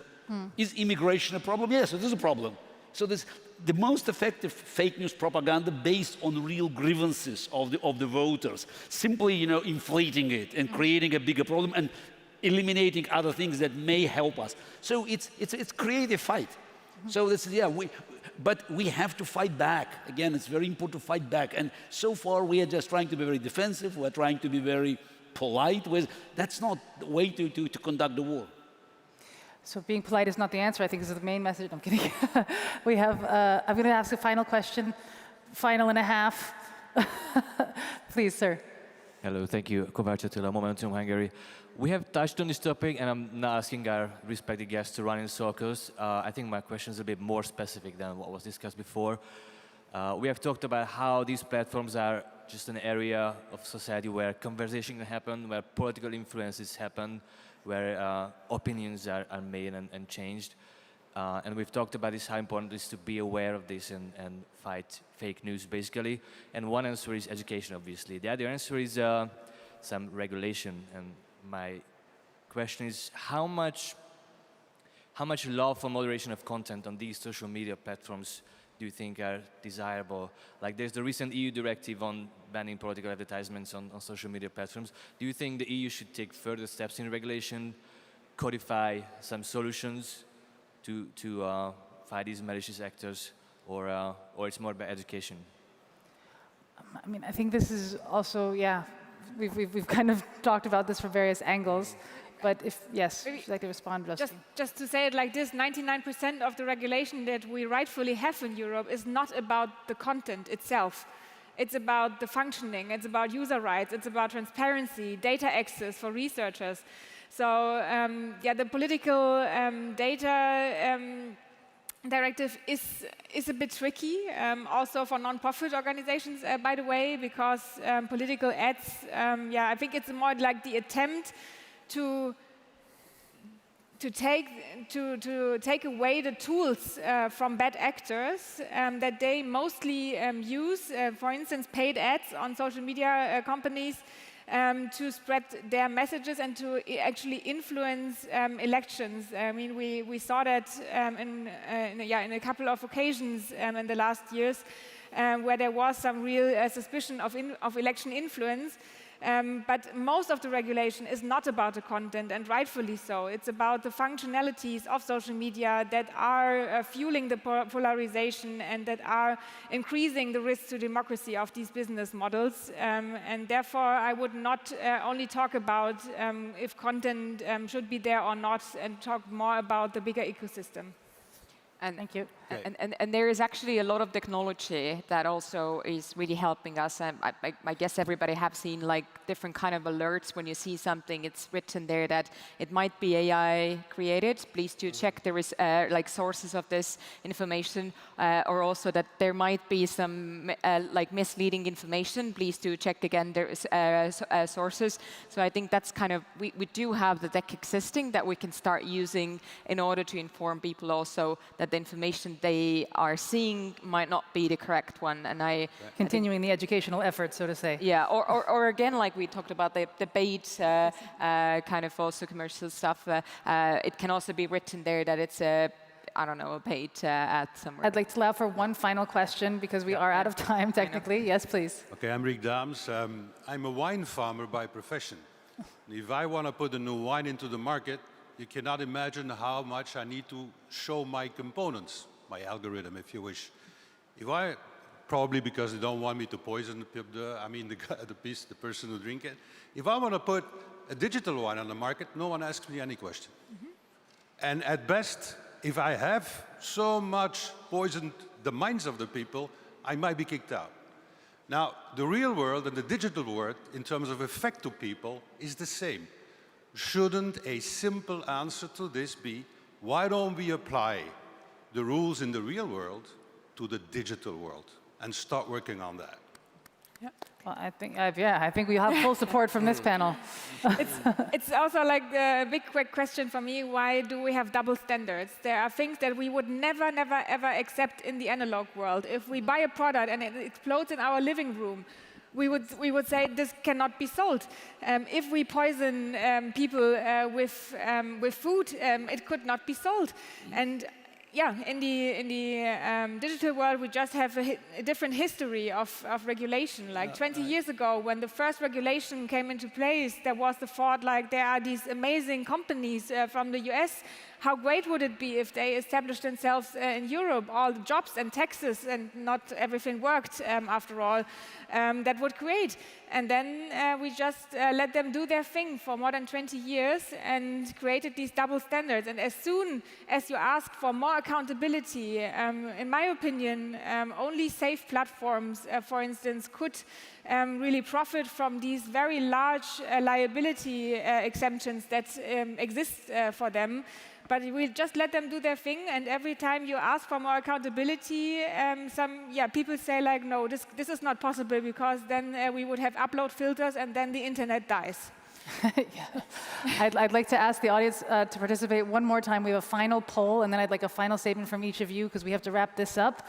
Is immigration a problem? Yes, it is a problem. So the most effective fake news propaganda based on real grievances of the voters, simply inflating it and creating a bigger problem and eliminating other things that may help us. So it's creative fight. So but we have to fight back. Again, it's very important to fight back. And so far we are just trying to be very defensive. We're trying to be very polite. That's not the way to conduct the war. So being polite is not the answer, I think, is the main message. I'm kidding. We have, I'm going to ask a final question, final and a half. Please, sir. Hello, thank you. Kovács Attila, Momentum Hungary. We have touched on this topic, and I'm not asking our respected guests to run in circles. I think my question is a bit more specific than what was discussed before. We have talked about how these platforms are just an area of society where conversation can happen, where political influences happen, where opinions are made and changed. And we've talked about this, how important it is to be aware of this and fight fake news, basically. And one answer is education, obviously. The other answer is some regulation. And my question is, how much law for moderation of content on these social media platforms do you think are desirable? Like, there's the recent EU directive on banning political advertisements on social media platforms. Do you think the EU should take further steps in regulation, codify some solutions to fight these malicious actors, or it's more about education? I think this is also, we've kind of talked about this from various angles. But yes, would you like to respond, Rusty? Just to say it like this, 99% of the regulation that we rightfully have in Europe is not about the content itself. It's about the functioning, it's about user rights, it's about transparency, data access for researchers. So the political data directive is a bit tricky, also for non-profit organizations, by the way, because political ads, I think it's more like the attempt to take away the tools from bad actors that they mostly use, for instance, paid ads on social media companies to spread their messages and to actually influence elections. I mean, we saw that in a couple of occasions in the last years where there was some real suspicion of election influence. But most of the regulation is not about the content, and rightfully so. It's about the functionalities of social media that are fueling the polarization and that are increasing the risk to democracy of these business models. And therefore, I would not only talk about if content should be there or not, and talk more about the bigger ecosystem. And thank you. And there is actually a lot of technology that also is really helping us. And I guess everybody have seen like different kind of alerts when you see something. It's written there that it might be AI created. Please do check there is like sources of this information, or also that there might be some like misleading information. Please do check again there is sources. So I think that's kind of we do have the tech existing that we can start using in order to inform people also that the information they are seeing might not be the correct one. And continuing the educational effort, so to say. Yeah, or again, like we talked about the debate, kind of also commercial stuff. It can also be written there that it's I don't know, a paid ad somewhere. I'd like to allow for one final question because we are out of time technically. Yes, please. Okay, I'm Rick Daams. I'm a wine farmer by profession. If I want to put a new wine into the market, you cannot imagine how much I need to show my components, my algorithm, if you wish. Probably because they don't want me to poison the person who drink it. If I want to put a digital wine on the market, no one asks me any question. And at best, if I have so much poisoned the minds of the people, I might be kicked out. Now, the real world and the digital world, in terms of effect to people, is the same. Shouldn't a simple answer to this be, why don't we apply the rules in the real world to the digital world and start working on that? Yeah. Well, I think we have full support from this panel. It's also like a big question for me, why do we have double standards? There are things that we would never, never, ever accept in the analog world. If we buy a product and it explodes in our living room, we would say this cannot be sold. If we poison people with food, it could not be sold. And yeah, in the digital world, we just have a different history of regulation. Like 20 years ago, when the first regulation came into place, there was the thought like there are these amazing companies from the US. How great would it be if they established themselves in Europe, all the jobs and taxes, and not everything worked after all, that would create. And then we just let them do their thing for more than 20 years and created these double standards. And as soon as you ask for more accountability, in my opinion, only safe platforms, for instance, could really profit from these very large liability exemptions that exist for them. But we just let them do their thing, and every time you ask for more accountability, people say like, no, this is not possible, because then we would have upload filters, and then the internet dies. I'd like to ask the audience to participate one more time. We have a final poll, and then I'd like a final statement from each of you, because we have to wrap this up.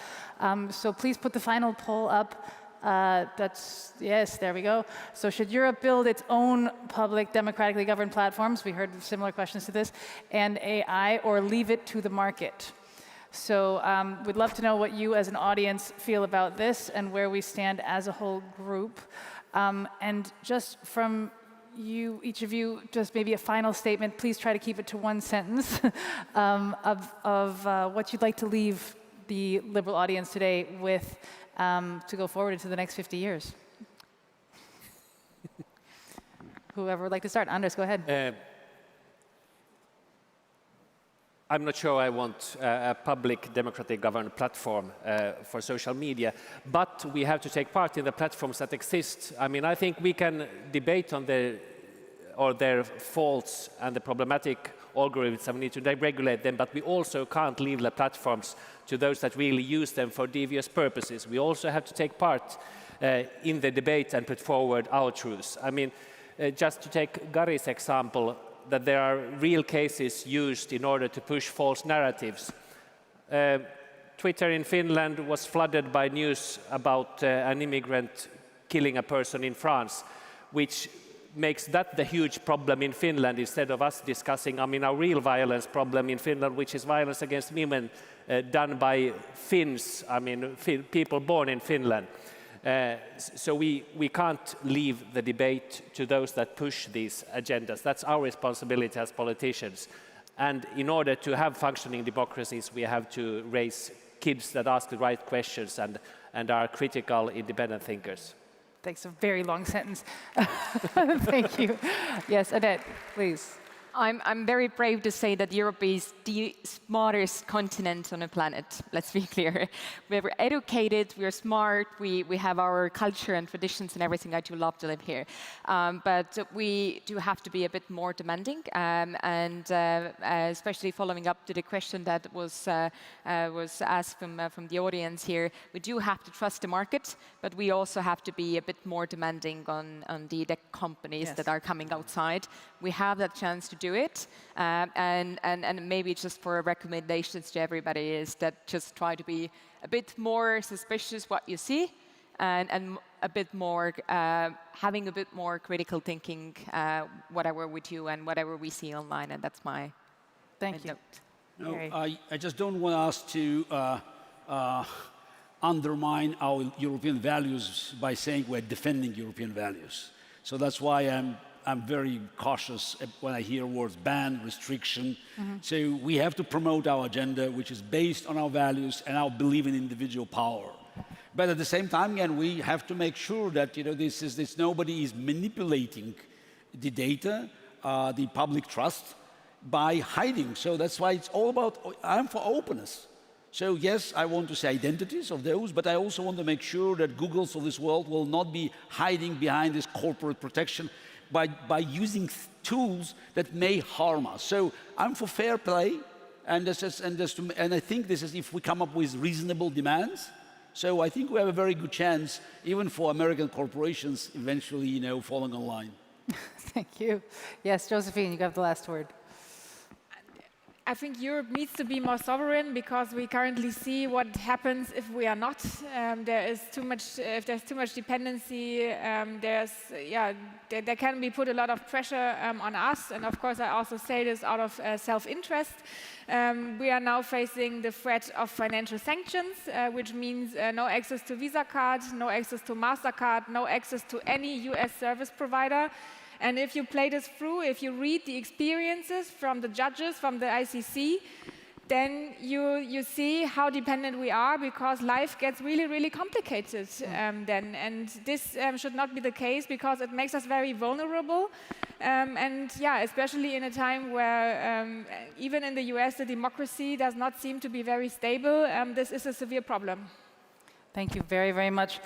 So please put the final poll up. Yes, there we go. So should Europe build its own public, democratically governed platforms? We heard similar questions to this. And AI, or leave it to the market? So we'd love to know what you as an audience feel about this and where we stand as a whole group. And just from you, each of you, just maybe a final statement. Please try to keep it to one sentence of what you'd like to leave the liberal audience today with to go forward into the next 50 years. Whoever would like to start. Anders, go ahead. I'm not sure I want a public, democratic governed platform for social media, but we have to take part in the platforms that exist. I mean, I think we can debate on their faults and the problematic algorithms, and we need to regulate them, but we also can't leave the platforms to those that really use them for devious purposes. We also have to take part in the debate and put forward our truths. I mean, just to take Garry's example, that there are real cases used in order to push false narratives. Twitter in Finland was flooded by news about an immigrant killing a person in France, which makes that the huge problem in Finland, instead of us discussing, I mean, our real violence problem in Finland, which is violence against women done by Finns, I mean, people born in Finland. So we can't leave the debate to those that push these agendas. That's our responsibility as politicians. And in order to have functioning democracies, we have to raise kids that ask the right questions and are critical, independent thinkers. Thanks, a very long sentence. Thank you. Yes, Annette, please. I'm very brave to say that Europe is the smartest continent on the planet, let's be clear. We're educated, we're smart, we have our culture and traditions and everything. I do love to live here. But we do have to be a bit more demanding, and especially following up to the question that was asked from the audience here, we do have to trust the market, but we also have to be a bit more demanding on the companies that are coming outside. We have that chance to do it, and maybe just for recommendations to everybody is that just try to be a bit more suspicious what you see, and a bit more having a bit more critical thinking, whatever we do and whatever we see online, and that's my thank you. No, I just don't want us to undermine our European values by saying we're defending European values. So that's why I'm very cautious when I hear words ban, restriction. So we have to promote our agenda, which is based on our values and our belief in individual power. But at the same time, again, we have to make sure that nobody is manipulating the data, the public trust, by hiding. So that's why it's all about, I'm for openness. So yes, I want to say identities of those, but I also want to make sure that Googles of this world will not be hiding behind this corporate protection by using tools that may harm us. So I'm for fair play, and I think this is if we come up with reasonable demands. So I think we have a very good chance, even for American corporations, eventually, falling in line. Thank you. Yes, Josephine, you got the last word. I think Europe needs to be more sovereign because we currently see what happens if we are not. If there's too much dependency, there can be put a lot of pressure on us. And of course, I also say this out of self-interest. We are now facing the threat of financial sanctions, which means no access to Visa card, no access to MasterCard, no access to any US service provider. And if you play this through, if you read the experiences from the judges, from the ICC, then you see how dependent we are because life gets really, really complicated then. And this should not be the case because it makes us very vulnerable. And yeah, especially in a time where even in the US, the democracy does not seem to be very stable, this is a severe problem. Thank you very, very much.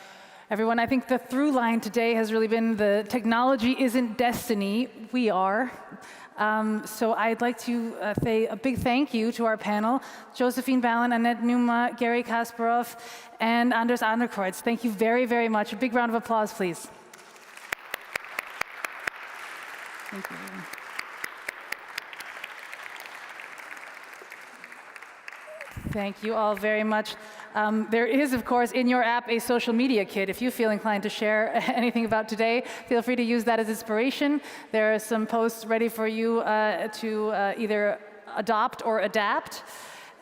Everyone, I think the through line today has really been the technology isn't destiny, we are. So I'd like to say a big thank you to our panel, Josephine Ballin, Annette Numa, Garry Kasparov, and Anders Adlercreutz. Thank you very, very much. A big round of applause, please. Thank you. Thank you all very much. There is, of course, in your app a social media kit. If you feel inclined to share anything about today, feel free to use that as inspiration. There are some posts ready for you to either adopt or adapt.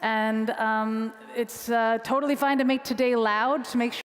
And it's totally fine to make today loud, to make sure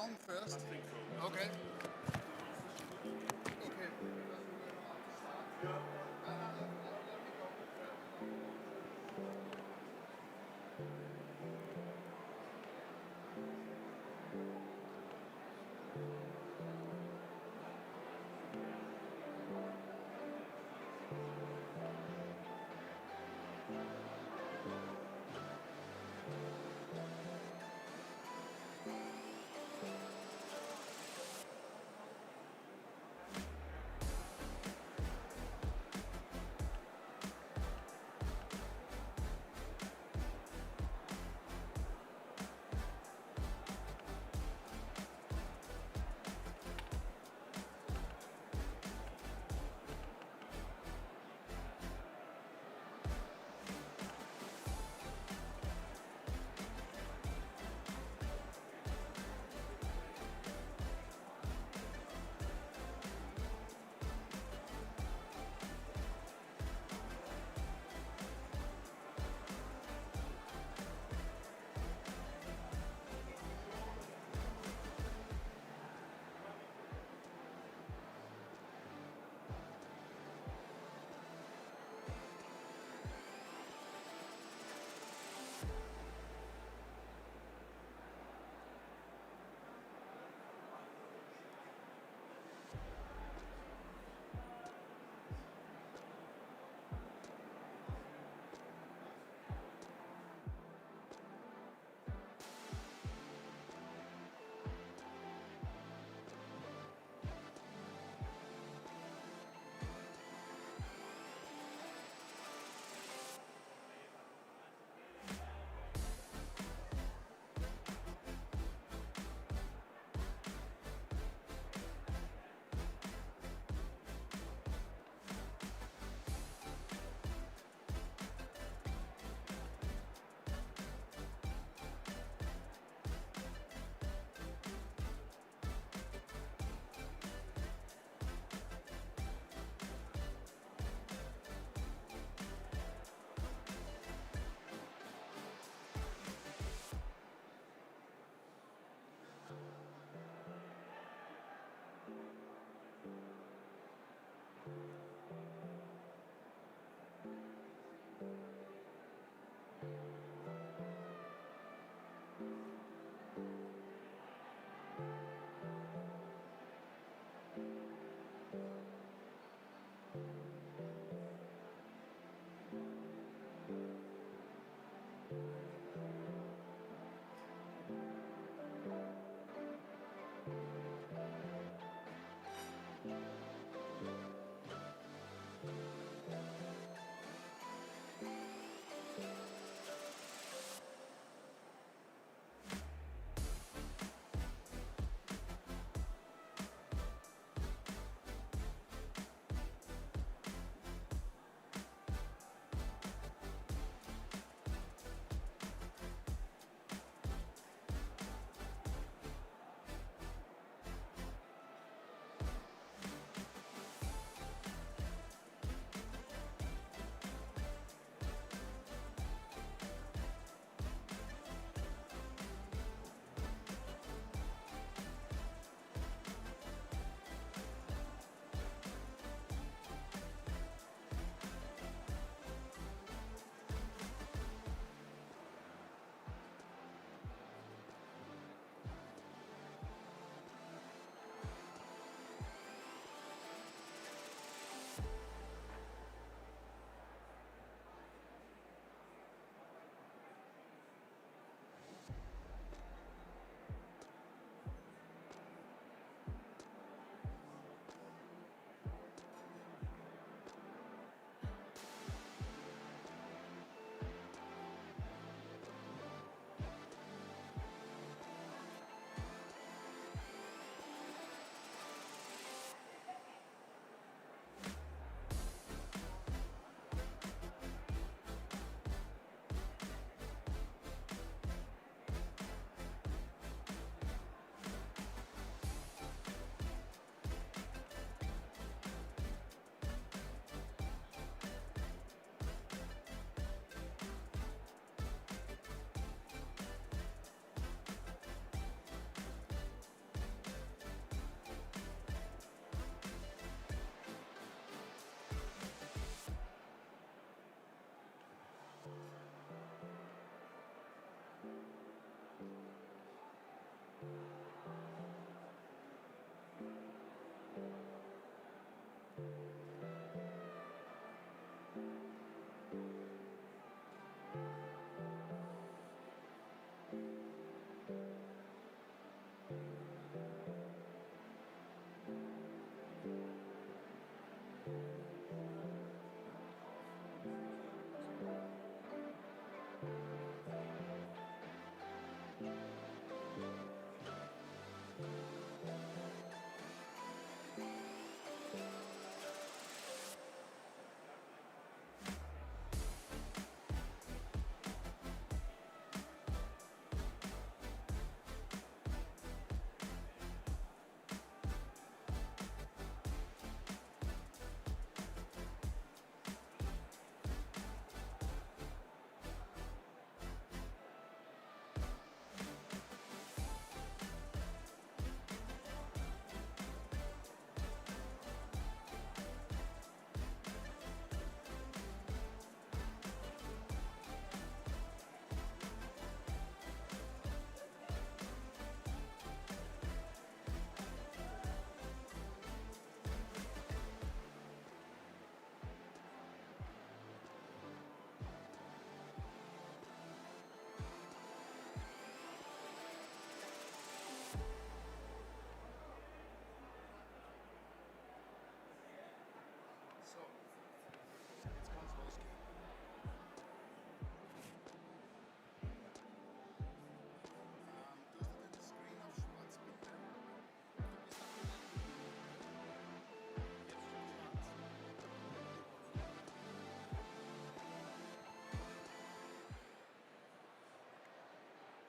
down first? Okay. Okay.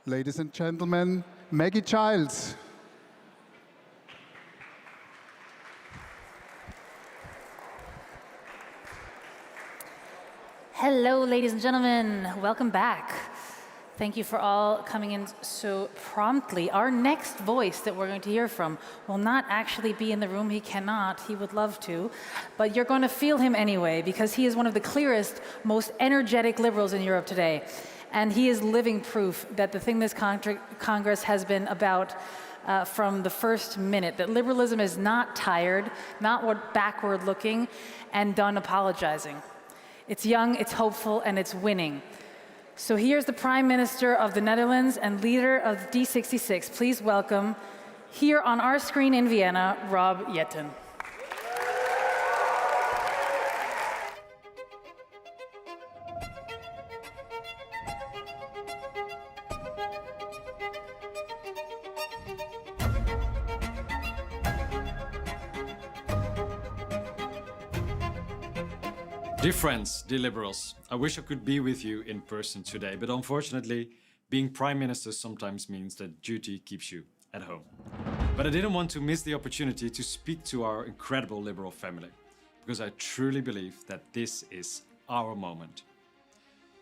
ladies and gentlemen, Maggie Childs. Hello, ladies and gentlemen. Welcome back. Thank you for all coming in so promptly. Our next voice that we're going to hear from will not actually be in the room. He cannot. He would love to. But you're going to feel him anyway, because he is one of the clearest, most energetic liberals in Europe today. And he is living proof that the thing this Congress has been about from the first minute, that liberalism is not tired, not backward looking, and done apologizing. It's young, it's hopeful, and it's winning. So here's the Prime Minister of the Netherlands and leader of D66. Please welcome, here on our screen in Vienna, Rob Jetten. Dear friends, dear liberals, I wish I could be with you in person today, but unfortunately, being Prime Minister sometimes means that duty keeps you at home. But I didn't want to miss the opportunity to speak to our incredible liberal family, because I truly believe that this is our moment.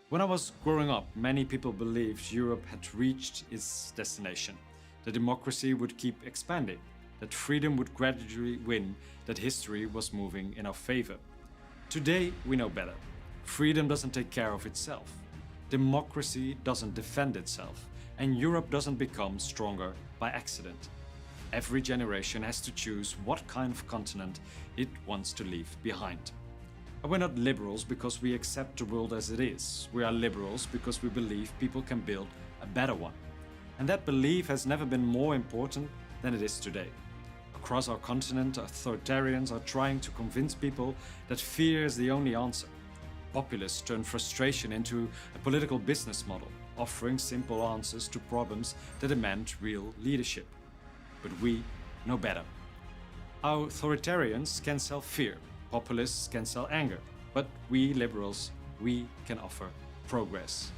When I was growing up, many people believed Europe had reached its destination, that democracy would keep expanding, that freedom would gradually win, that history was moving in our favor. Today, we know better. Freedom doesn't take care of itself. Democracy doesn't defend itself. And Europe doesn't become stronger by accident. Every generation has to choose what kind of continent it wants to leave behind. And we're not liberals because we accept the world as it is. We are liberals because we believe people can build a better one. And that belief has never been more important than it is today. Across our continent, authoritarians are trying to convince people that fear is the only answer. Populists turn frustration into a political business model, offering simple answers to problems that demand real leadership. But we know better. Our authoritarians can sell fear, populists can sell anger, but we liberals, we can offer progress.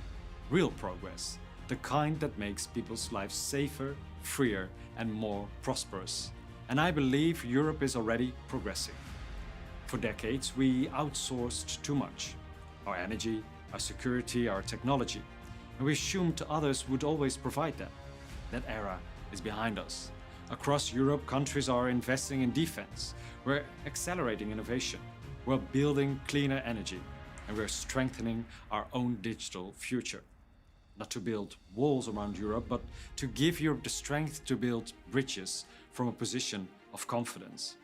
Real progress, the kind that makes people's lives safer, freer, and more prosperous. And I believe Europe is already progressing. For decades, we outsourced too much. Our energy, our security, our technology. And we assumed others would always provide that. That era is behind us. Across Europe, countries are investing in defense. We're accelerating innovation. We're building cleaner energy. And we're strengthening our own digital future. Not to build walls around Europe, but to give Europe the strength to build bridges from a position of confidence.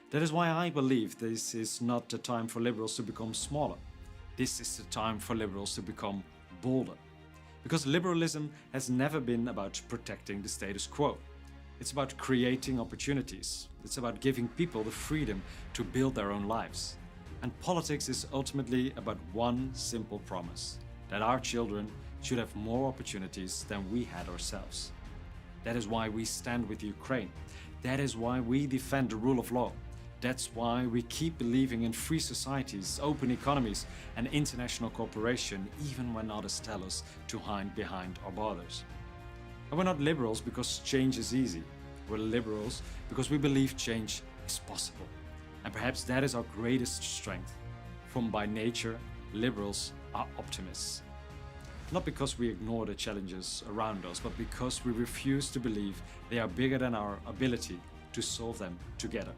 That is why I believe this is not the time for liberals to become smaller. This is the time for liberals to become bolder. Because liberalism has never been about protecting the status quo. It's about creating opportunities. It's about giving people the freedom to build their own lives. And politics is ultimately about one simple promise, that our children should have more opportunities than we had ourselves. That is why we stand with Ukraine. That is why we defend the rule of law. That's why we keep believing in free societies, open economies, and international cooperation, even when others tell us to hide behind our borders. And we're not liberals because change is easy. We're liberals because we believe change is possible. And perhaps that is our greatest strength. From by nature, liberals are optimists. Not because we ignore the challenges around us, but because we refuse to believe they are bigger than our ability to solve them together.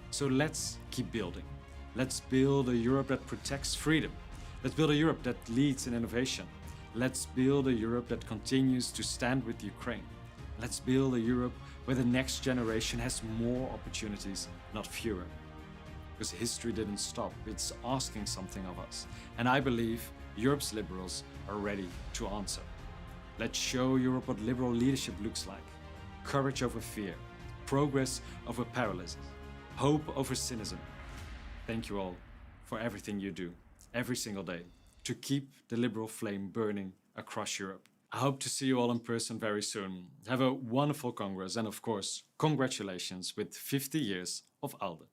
So let's keep building. Let's build a Europe that protects freedom. Let's build a Europe that leads in innovation. Let's build a Europe that continues to stand with Ukraine. Let's build a Europe where the next generation has more opportunities, not fewer. Because history didn't stop, it's asking something of us. And I believe Europe's liberals are ready to answer. Let's show Europe what liberal leadership looks like. Courage over fear, progress over paralysis, hope over cynicism. Thank you all for everything you do, every single day, to keep the liberal flame burning across Europe. I hope to see you all in person very soon. Have a wonderful Congress, and of course, congratulations with 50 years of ALDE.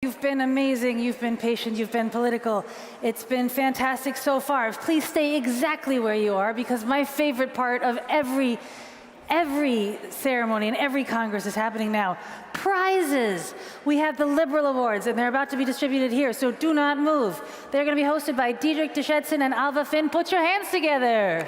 You've been amazing, you've been patient, you've been political. It's been fantastic so far. Please stay exactly where you are, because my favorite part of every ceremony and every Congress is happening now. Prizes! We have the Liberal Awards, and they're about to be distributed here, so do not move. They're going to be hosted by Diederik de Schetsen and Alva Finn. Put your hands together.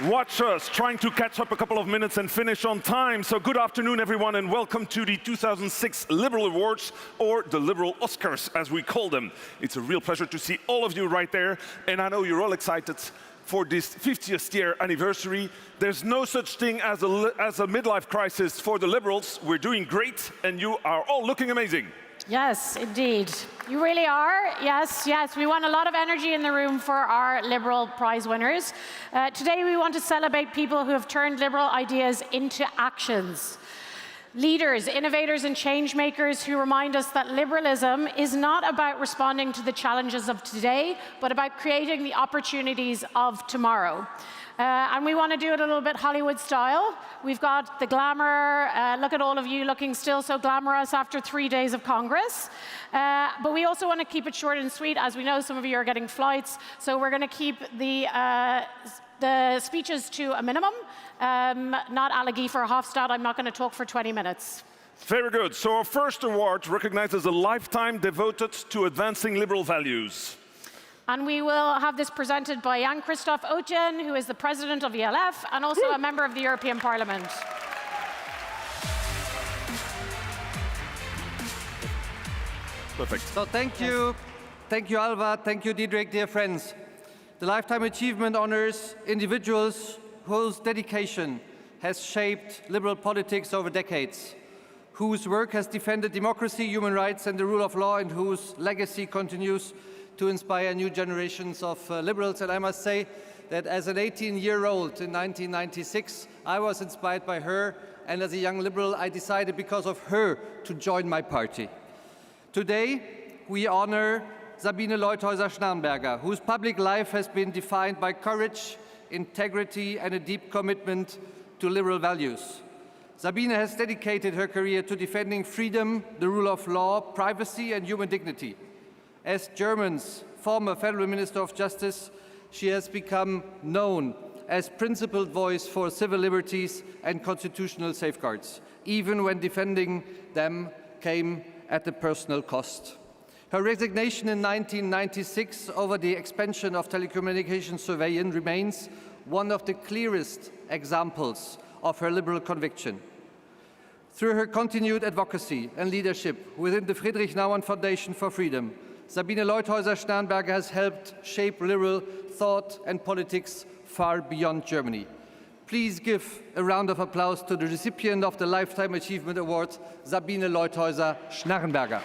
Watch us trying to catch up a couple of minutes and finish on time. So good afternoon, everyone, and welcome to the 2006 Liberal Awards, or the Liberal Oscars, as we call them. It's a real pleasure to see all of you right there, and I know you're all excited for this 50th year anniversary. There's no such thing as a midlife crisis for the Liberals. We're doing great, and you are all looking amazing. Yes, indeed. You really are. Yes, yes. We want a lot of energy in the room for our Liberal Prize winners. Today we want to celebrate people who have turned Liberal ideas into actions. Leaders, innovators and change makers who remind us that liberalism is not about responding to the challenges of today, but about creating the opportunities of tomorrow. And we want to do it a little bit Hollywood style. We've got the glamour. Look at all of you looking still so glamorous after 3 days of Congress. But we also want to keep it short and sweet. As we know, some of you are getting flights. So we're going to keep the speeches to a minimum. Not Allegi for Hofstad. I'm not going to talk for 20 minutes. Very good. So our first award recognizes a lifetime devoted to advancing liberal values. And we will have this presented by Jan Christoph Oetjen, who is the president of ELF and also a member of the European Parliament. Perfect. So thank you, Alva, thank you, Diederik, dear friends. The Lifetime Achievement honors individuals whose dedication has shaped liberal politics over decades, whose work has defended democracy, human rights and the rule of law, and whose legacy continues to inspire new generations of liberals. And I must say that as an 18-year-old in 1996, I was inspired by her, and as a young liberal, I decided because of her to join my party. Today, we honor Sabine Leuthäuser-Schnarrenberger, whose public life has been defined by courage, integrity, and a deep commitment to liberal values. Sabine has dedicated her career to defending freedom, the rule of law, privacy, and human dignity. As Germany's former Federal Minister of Justice, she has become known as principled voice for civil liberties and constitutional safeguards, even when defending them came at a personal cost. Her resignation in 1996 over the expansion of telecommunications surveillance remains one of the clearest examples of her liberal conviction. Through her continued advocacy and leadership within the Friedrich Naumann Foundation for Freedom, Sabine Leuthäuser-Schnarrenberger has helped shape liberal thought and politics far beyond Germany. Please give a round of applause to the recipient of the Lifetime Achievement Award, Sabine Leuthäuser-Schnarrenberger.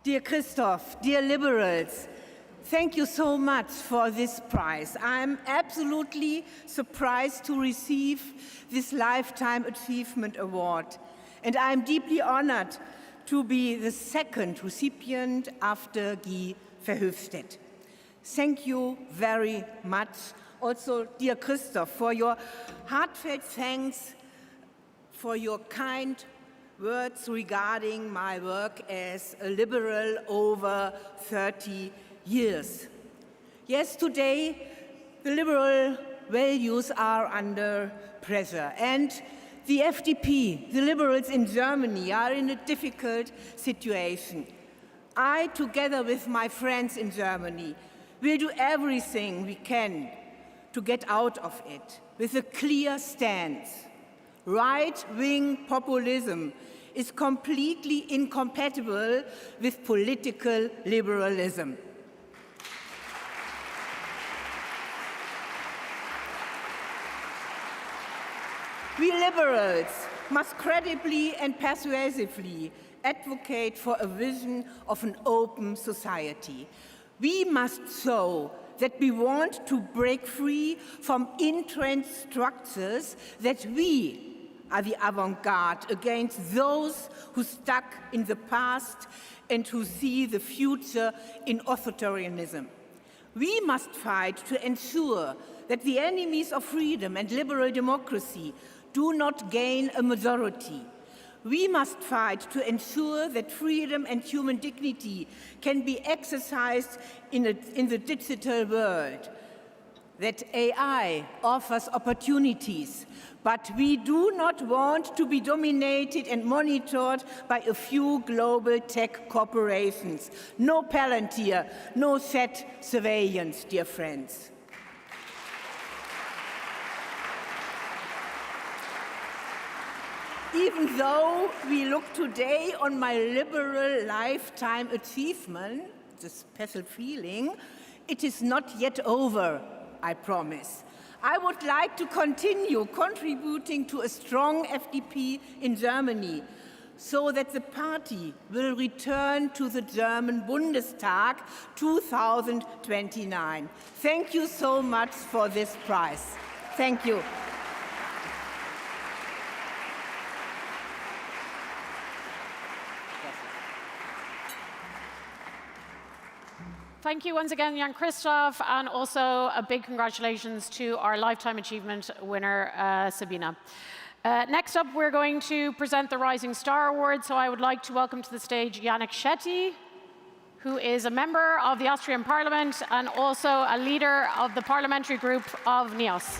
Dear Christoph, dear Liberals, thank you so much for this prize. I'm absolutely surprised to receive this Lifetime Achievement Award, and I'm deeply honored to be the second recipient after Guy Verhofstadt. Thank you very much. Also, dear Christoph, for your heartfelt thanks, for your kind words regarding my work as a liberal over 30 years. Yes, today the liberal values are under pressure, and the FDP, the liberals in Germany, are in a difficult situation. I, together with my friends in Germany, will do everything we can to get out of it with a clear stance. Right-wing populism is completely incompatible with political liberalism. We liberals must credibly and persuasively advocate for a vision of an open society. We must show that we want to break free from entrenched structures, that we are the avant-garde against those who stuck in the past and who see the future in authoritarianism. We must fight to ensure that the enemies of freedom and liberal democracy do not gain a majority. We must fight to ensure that freedom and human dignity can be exercised in the digital world, that AI offers opportunities, but we do not want to be dominated and monitored by a few global tech corporations. No Palantir, no set surveillance, dear friends. Even though we look today on my liberal lifetime achievement, the special feeling, it is not yet over, I promise. I would like to continue contributing to a strong FDP in Germany so that the party will return to the German Bundestag 2029. Thank you so much for this prize. Thank you. Thank you once again, Jan Christoph, and also a big congratulations to our Lifetime Achievement winner, Sabina. Next up, we're going to present the Rising Star Award, so I would like to welcome to the stage Yannick Shetty, who is a member of the Austrian Parliament and also a leader of the parliamentary group of NEOS.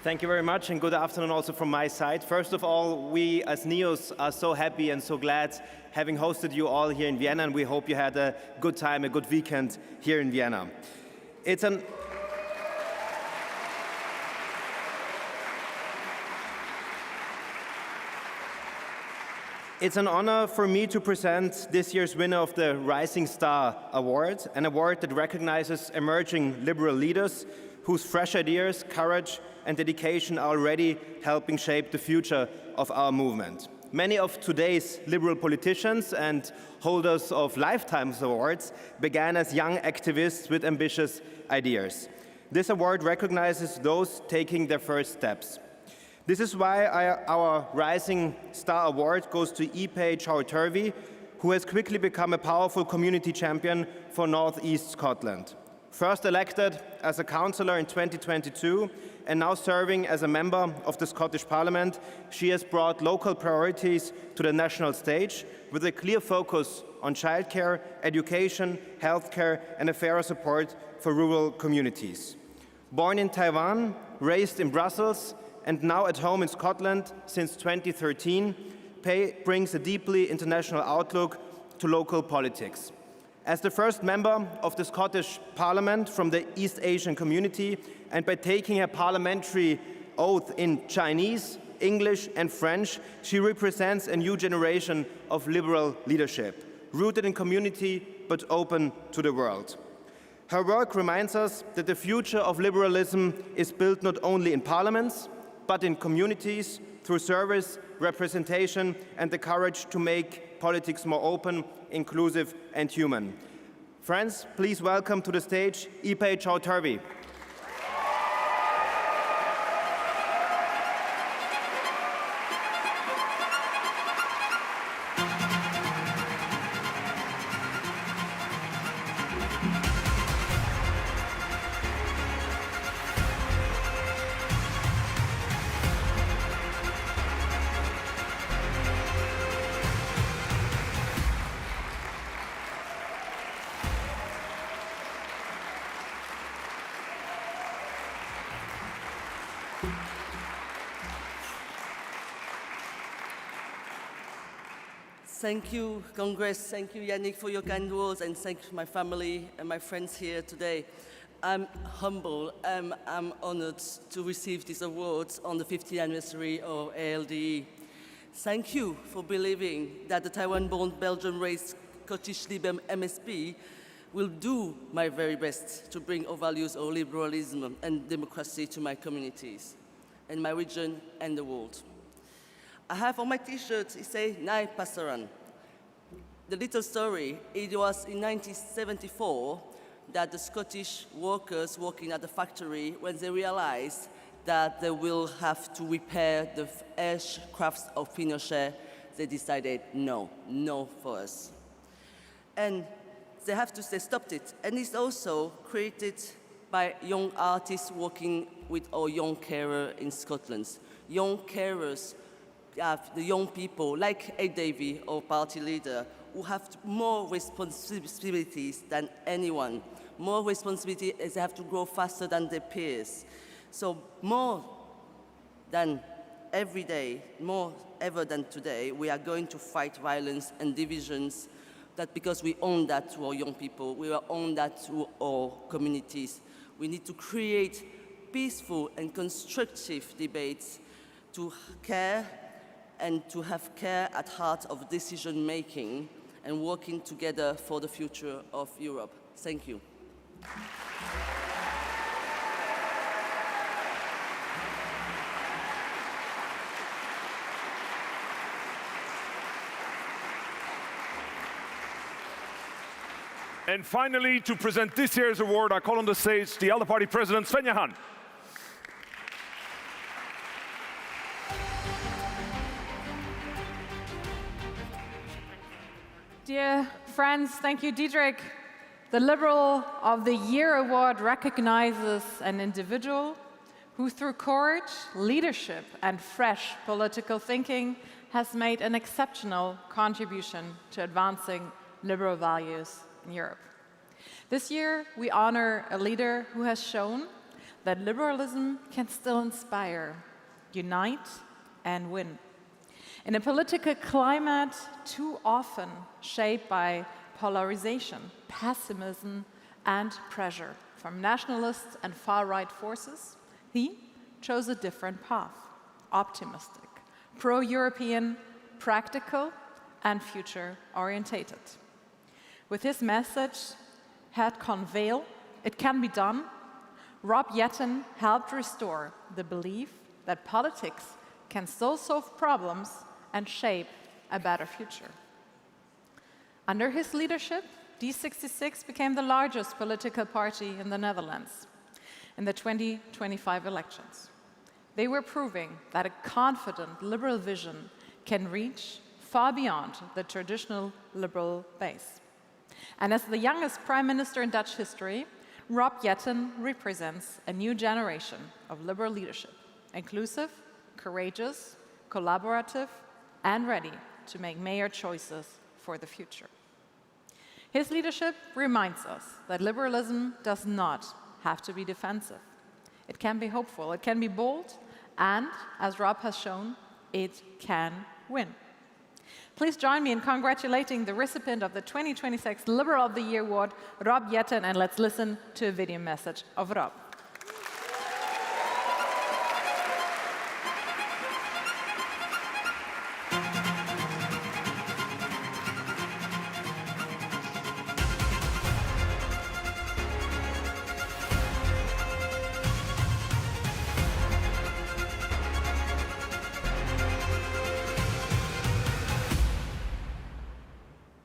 Thank you very much, and good afternoon also from my side. First of all, we as NEOS are so happy and so glad having hosted you all here in Vienna, and we hope you had a good time, a good weekend here in Vienna. It's an honor for me to present this year's winner of the Rising Star Award, an award that recognizes emerging liberal leaders whose fresh ideas, courage, and dedication are already helping shape the future of our movement. Many of today's liberal politicians and holders of Lifetime Awards began as young activists with ambitious ideas. This award recognizes those taking their first steps. This is why our Rising Star Award goes to Ipe Chowturvi, who has quickly become a powerful community champion for North East Scotland. First elected as a councillor in 2022 and now serving as a member of the Scottish Parliament, she has brought local priorities to the national stage with a clear focus on childcare, education, healthcare and fairer support for rural communities. Born in Taiwan, raised in Brussels and now at home in Scotland since 2013, Pei brings a deeply international outlook to local politics. As the first member of the Scottish Parliament from the East Asian community, and by taking a parliamentary oath in Chinese, English and French, she represents a new generation of liberal leadership, rooted in community but open to the world. Her work reminds us that the future of liberalism is built not only in parliaments, but in communities through service, representation and the courage to make politics more open, inclusive and human. Friends, please welcome to the stage Ipe Chowturvi. Thank you, Congress. Thank you, Yannick, for your kind words, and thank my family and my friends here today. I'm humble. I'm honored to receive these awards on the 50th anniversary of ALDE. Thank you for believing that the Taiwan-born Belgian-raised Scottish Libre MSP will do my very best to bring our values of liberalism and democracy to my communities, and my region and the world. I have on my t-shirt, it says, Nai Pasaran. The little story, it was in 1974 that the Scottish workers working at the factory, when they realized that they will have to repair the aircraft of Pinochet, they decided, no for us. And they stopped it. And it's also created by young artists working with our young carer in Scotland. Young carers, the young people, like Ed Davey, our party leader, who have more responsibilities than anyone. More responsibility as they have to grow faster than their peers. So more than every day, more ever than today, we are going to fight violence and divisions, that because we own that to our young people, we own that to our communities. We need to create peaceful and constructive debates to care and to have care at heart of decision making and working together for the future of Europe. Thank you. And finally, to present this year's award, I call on the stage the ALDE Party President, Sven Johan. Dear friends, thank you, Diederik. The Liberal of the Year Award recognizes an individual who, through courage, leadership, and fresh political thinking, has made an exceptional contribution to advancing liberal values in Europe. This year, we honor a leader who has shown that liberalism can still inspire, unite, and win. In a political climate too often shaped by polarization, pessimism, and pressure from nationalists and far-right forces, he chose a different path, optimistic, pro-European, practical, and future-orientated. With his message, "Het kan veel, it can be done," Rob Jetten helped restore the belief that politics can still solve problems and shape a better future. Under his leadership, D66 became the largest political party in the Netherlands in the 2025 elections. They were proving that a confident liberal vision can reach far beyond the traditional liberal base. And as the youngest prime minister in Dutch history, Rob Jetten represents a new generation of liberal leadership, inclusive, courageous, collaborative, and ready to make major choices for the future. His leadership reminds us that liberalism does not have to be defensive. It can be hopeful, it can be bold, and, as Rob has shown, it can win. Please join me in congratulating the recipient of the 2026 Liberal of the Year Award, Rob Jetten, and let's listen to a video message of Rob.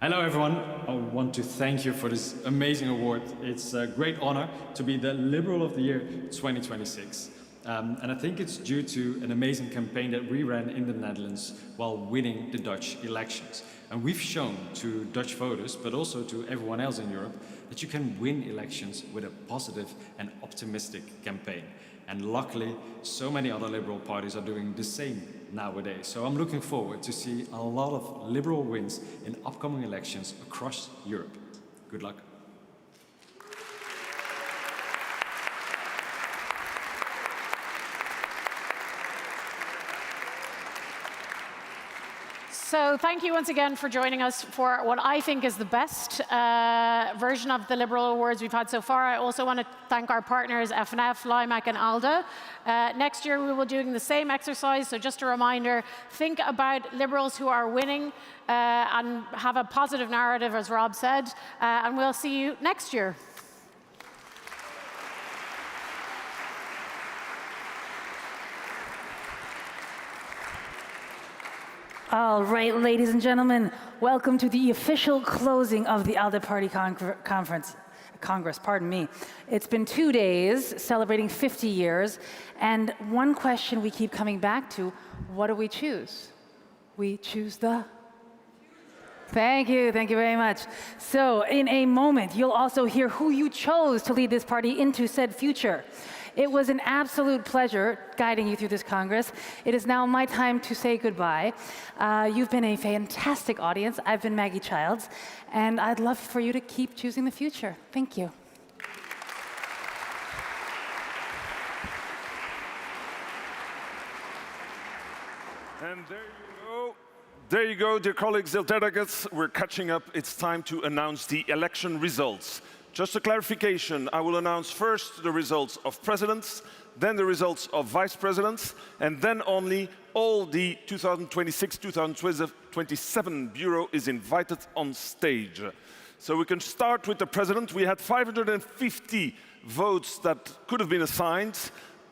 Hello everyone, I want to thank you for this amazing award. It's a great honor to be the Liberal of the Year 2026. And I think it's due to an amazing campaign that we ran in the Netherlands while winning the Dutch elections. And we've shown to Dutch voters, but also to everyone else in Europe, that you can win elections with a positive and optimistic campaign. And luckily, so many other liberal parties are doing the same nowadays. So I'm looking forward to see a lot of liberal wins in upcoming elections across Europe. Good luck. So thank you once again for joining us for what I think is the best version of the Liberal Awards we've had so far. I also want to thank our partners, FNF, LIMAC, and ALDE. Next year, we will be doing the same exercise. So just a reminder, think about Liberals who are winning and have a positive narrative, as Rob said. And we'll see you next year. All right, ladies and gentlemen, welcome to the official closing of the ALDE Party Congress, pardon me. It's been 2 days celebrating 50 years, and one question we keep coming back to, what do we choose? We choose the... Thank you very much. So in a moment, you'll also hear who you chose to lead this party into said future. It was an absolute pleasure guiding you through this Congress. It is now my time to say goodbye. You've been a fantastic audience. I've been Maggie Childs, and I'd love for you to keep choosing the future. Thank you. And there you go. There you go, dear colleagues, dear delegates. We're catching up. It's time to announce the election results. Just a clarification, I will announce first the results of presidents, then the results of vice presidents, and then only all the 2026-2027 Bureau is invited on stage. So we can start with the president. We had 550 votes that could have been assigned.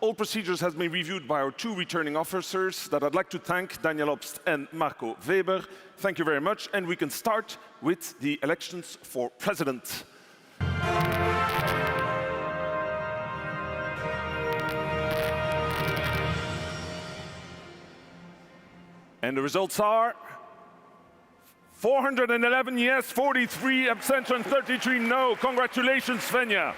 All procedures have been reviewed by our 2 returning officers that I'd like to thank, Daniel Obst and Marco Weber. Thank you very much. And we can start with the elections for president. And the results are 411 yes, 43 abstention, 33 no. Congratulations, Svenja.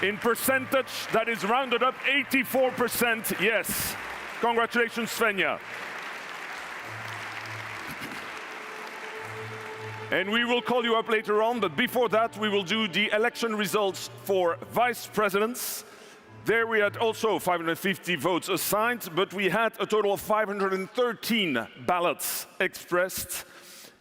In percentage, that is rounded up 84% yes. Congratulations, Svenja. And we will call you up later on, but before that, we will do the election results for vice presidents. There we had also 550 votes assigned, but we had a total of 513 ballots expressed.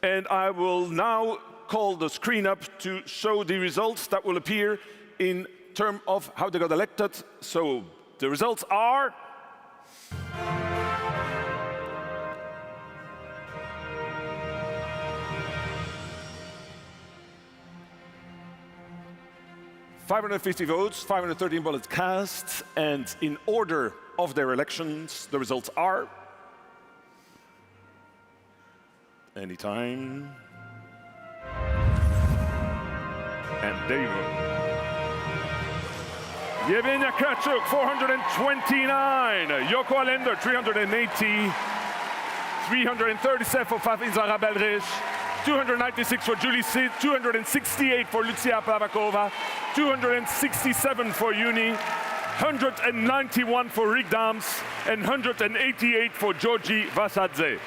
And I will now call the screen up to show the results that will appear in terms of how they got elected. So the results are... ...550 votes, 513 ballots cast, and in order of their elections, the results are... Anytime. And there you go. Jetten Garry 429, Joko Allender 380, 337 for Fatin Zahra-Belrich, 296 for Julie Sid, 268 for Lucia Plavakova, 267 for Uni, 191 for Rick Dams, and 188 for Georgi Vasadze.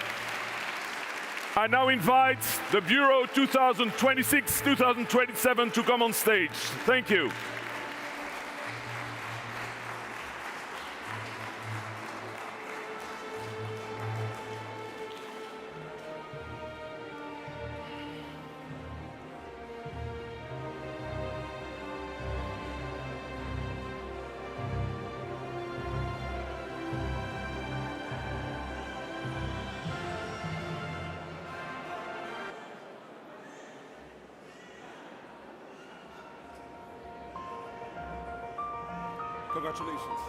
I now invite the Bureau 2026-2027 to come on stage. Thank you. Congratulations.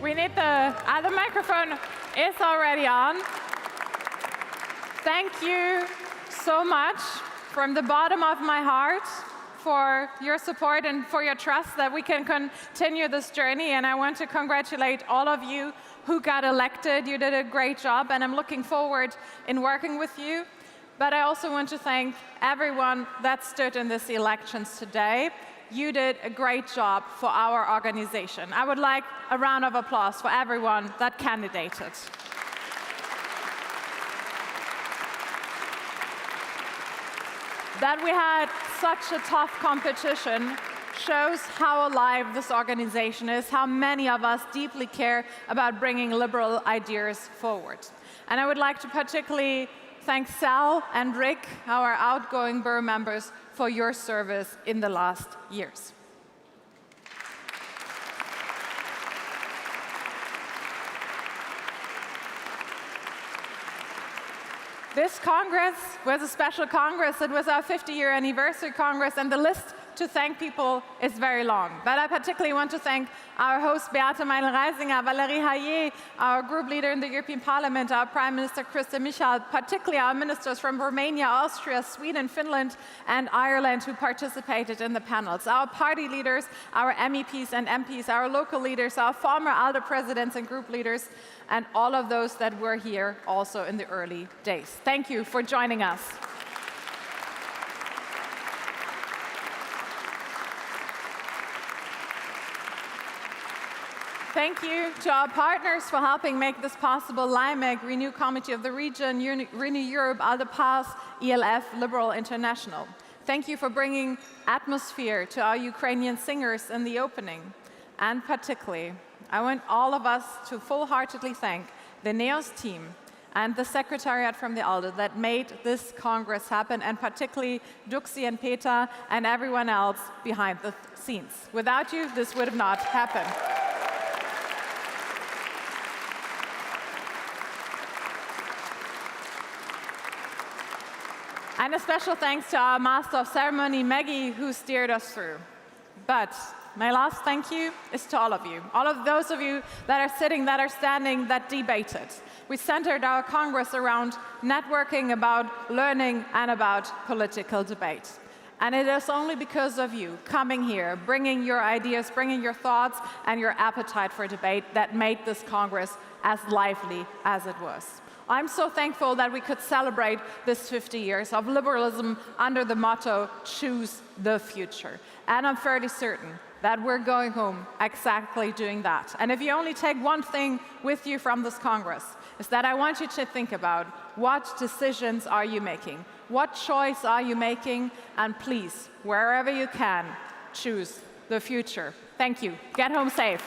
We need the microphone is already on. Thank you so much from the bottom of my heart for your support and for your trust that we can continue this journey. And I want to congratulate all of you who got elected. You did a great job, and I'm looking forward in working with you. But I also want to thank everyone that stood in these elections today. You did a great job for our organization. I would like a round of applause for everyone that candidated. That we had such a tough competition shows how alive this organization is, how many of us deeply care about bringing liberal ideas forward. And I would like to particularly thank Sal and Rick, our outgoing Byrne members, for your service in the last years. This Congress was a special Congress. It was our 50-year anniversary Congress, and the list to thank people is very long. But I particularly want to thank our host, Beate Meindl-Reisinger, Valérie Hayer, our group leader in the European Parliament, our Prime Minister, Krista Michal, particularly our ministers from Romania, Austria, Sweden, Finland, and Ireland who participated in the panels, our party leaders, our MEPs and MPs, our local leaders, our former ALDE presidents and group leaders, and all of those that were here also in the early days. Thank you for joining us. Thank you to our partners for helping make this possible: LIMEC, Renew Committee of the Region, Renew Europe, ALDE Pass, ELF, Liberal International. Thank you for bringing atmosphere to our Ukrainian singers in the opening. And particularly, I want all of us to full-heartedly thank the NEOS team and the Secretariat from the ALDE that made this Congress happen, and particularly Duxi and Peter and everyone else behind the scenes. Without you, this would have not happened. And a special thanks to our Master of Ceremony, Maggie, who steered us through. But my last thank you is to all of you, all of those of you that are sitting, that are standing, that debated. We centered our Congress around networking, about learning, and about political debate. And it is only because of you coming here, bringing your ideas, bringing your thoughts, and your appetite for debate that made this Congress as lively as it was. I'm so thankful that we could celebrate this 50 years of liberalism under the motto, choose the future. And I'm fairly certain that we're going home exactly doing that. And if you only take one thing with you from this Congress, is that I want you to think about what decisions are you making? What choice are you making? And please, wherever you can, choose the future. Thank you. Get home safe.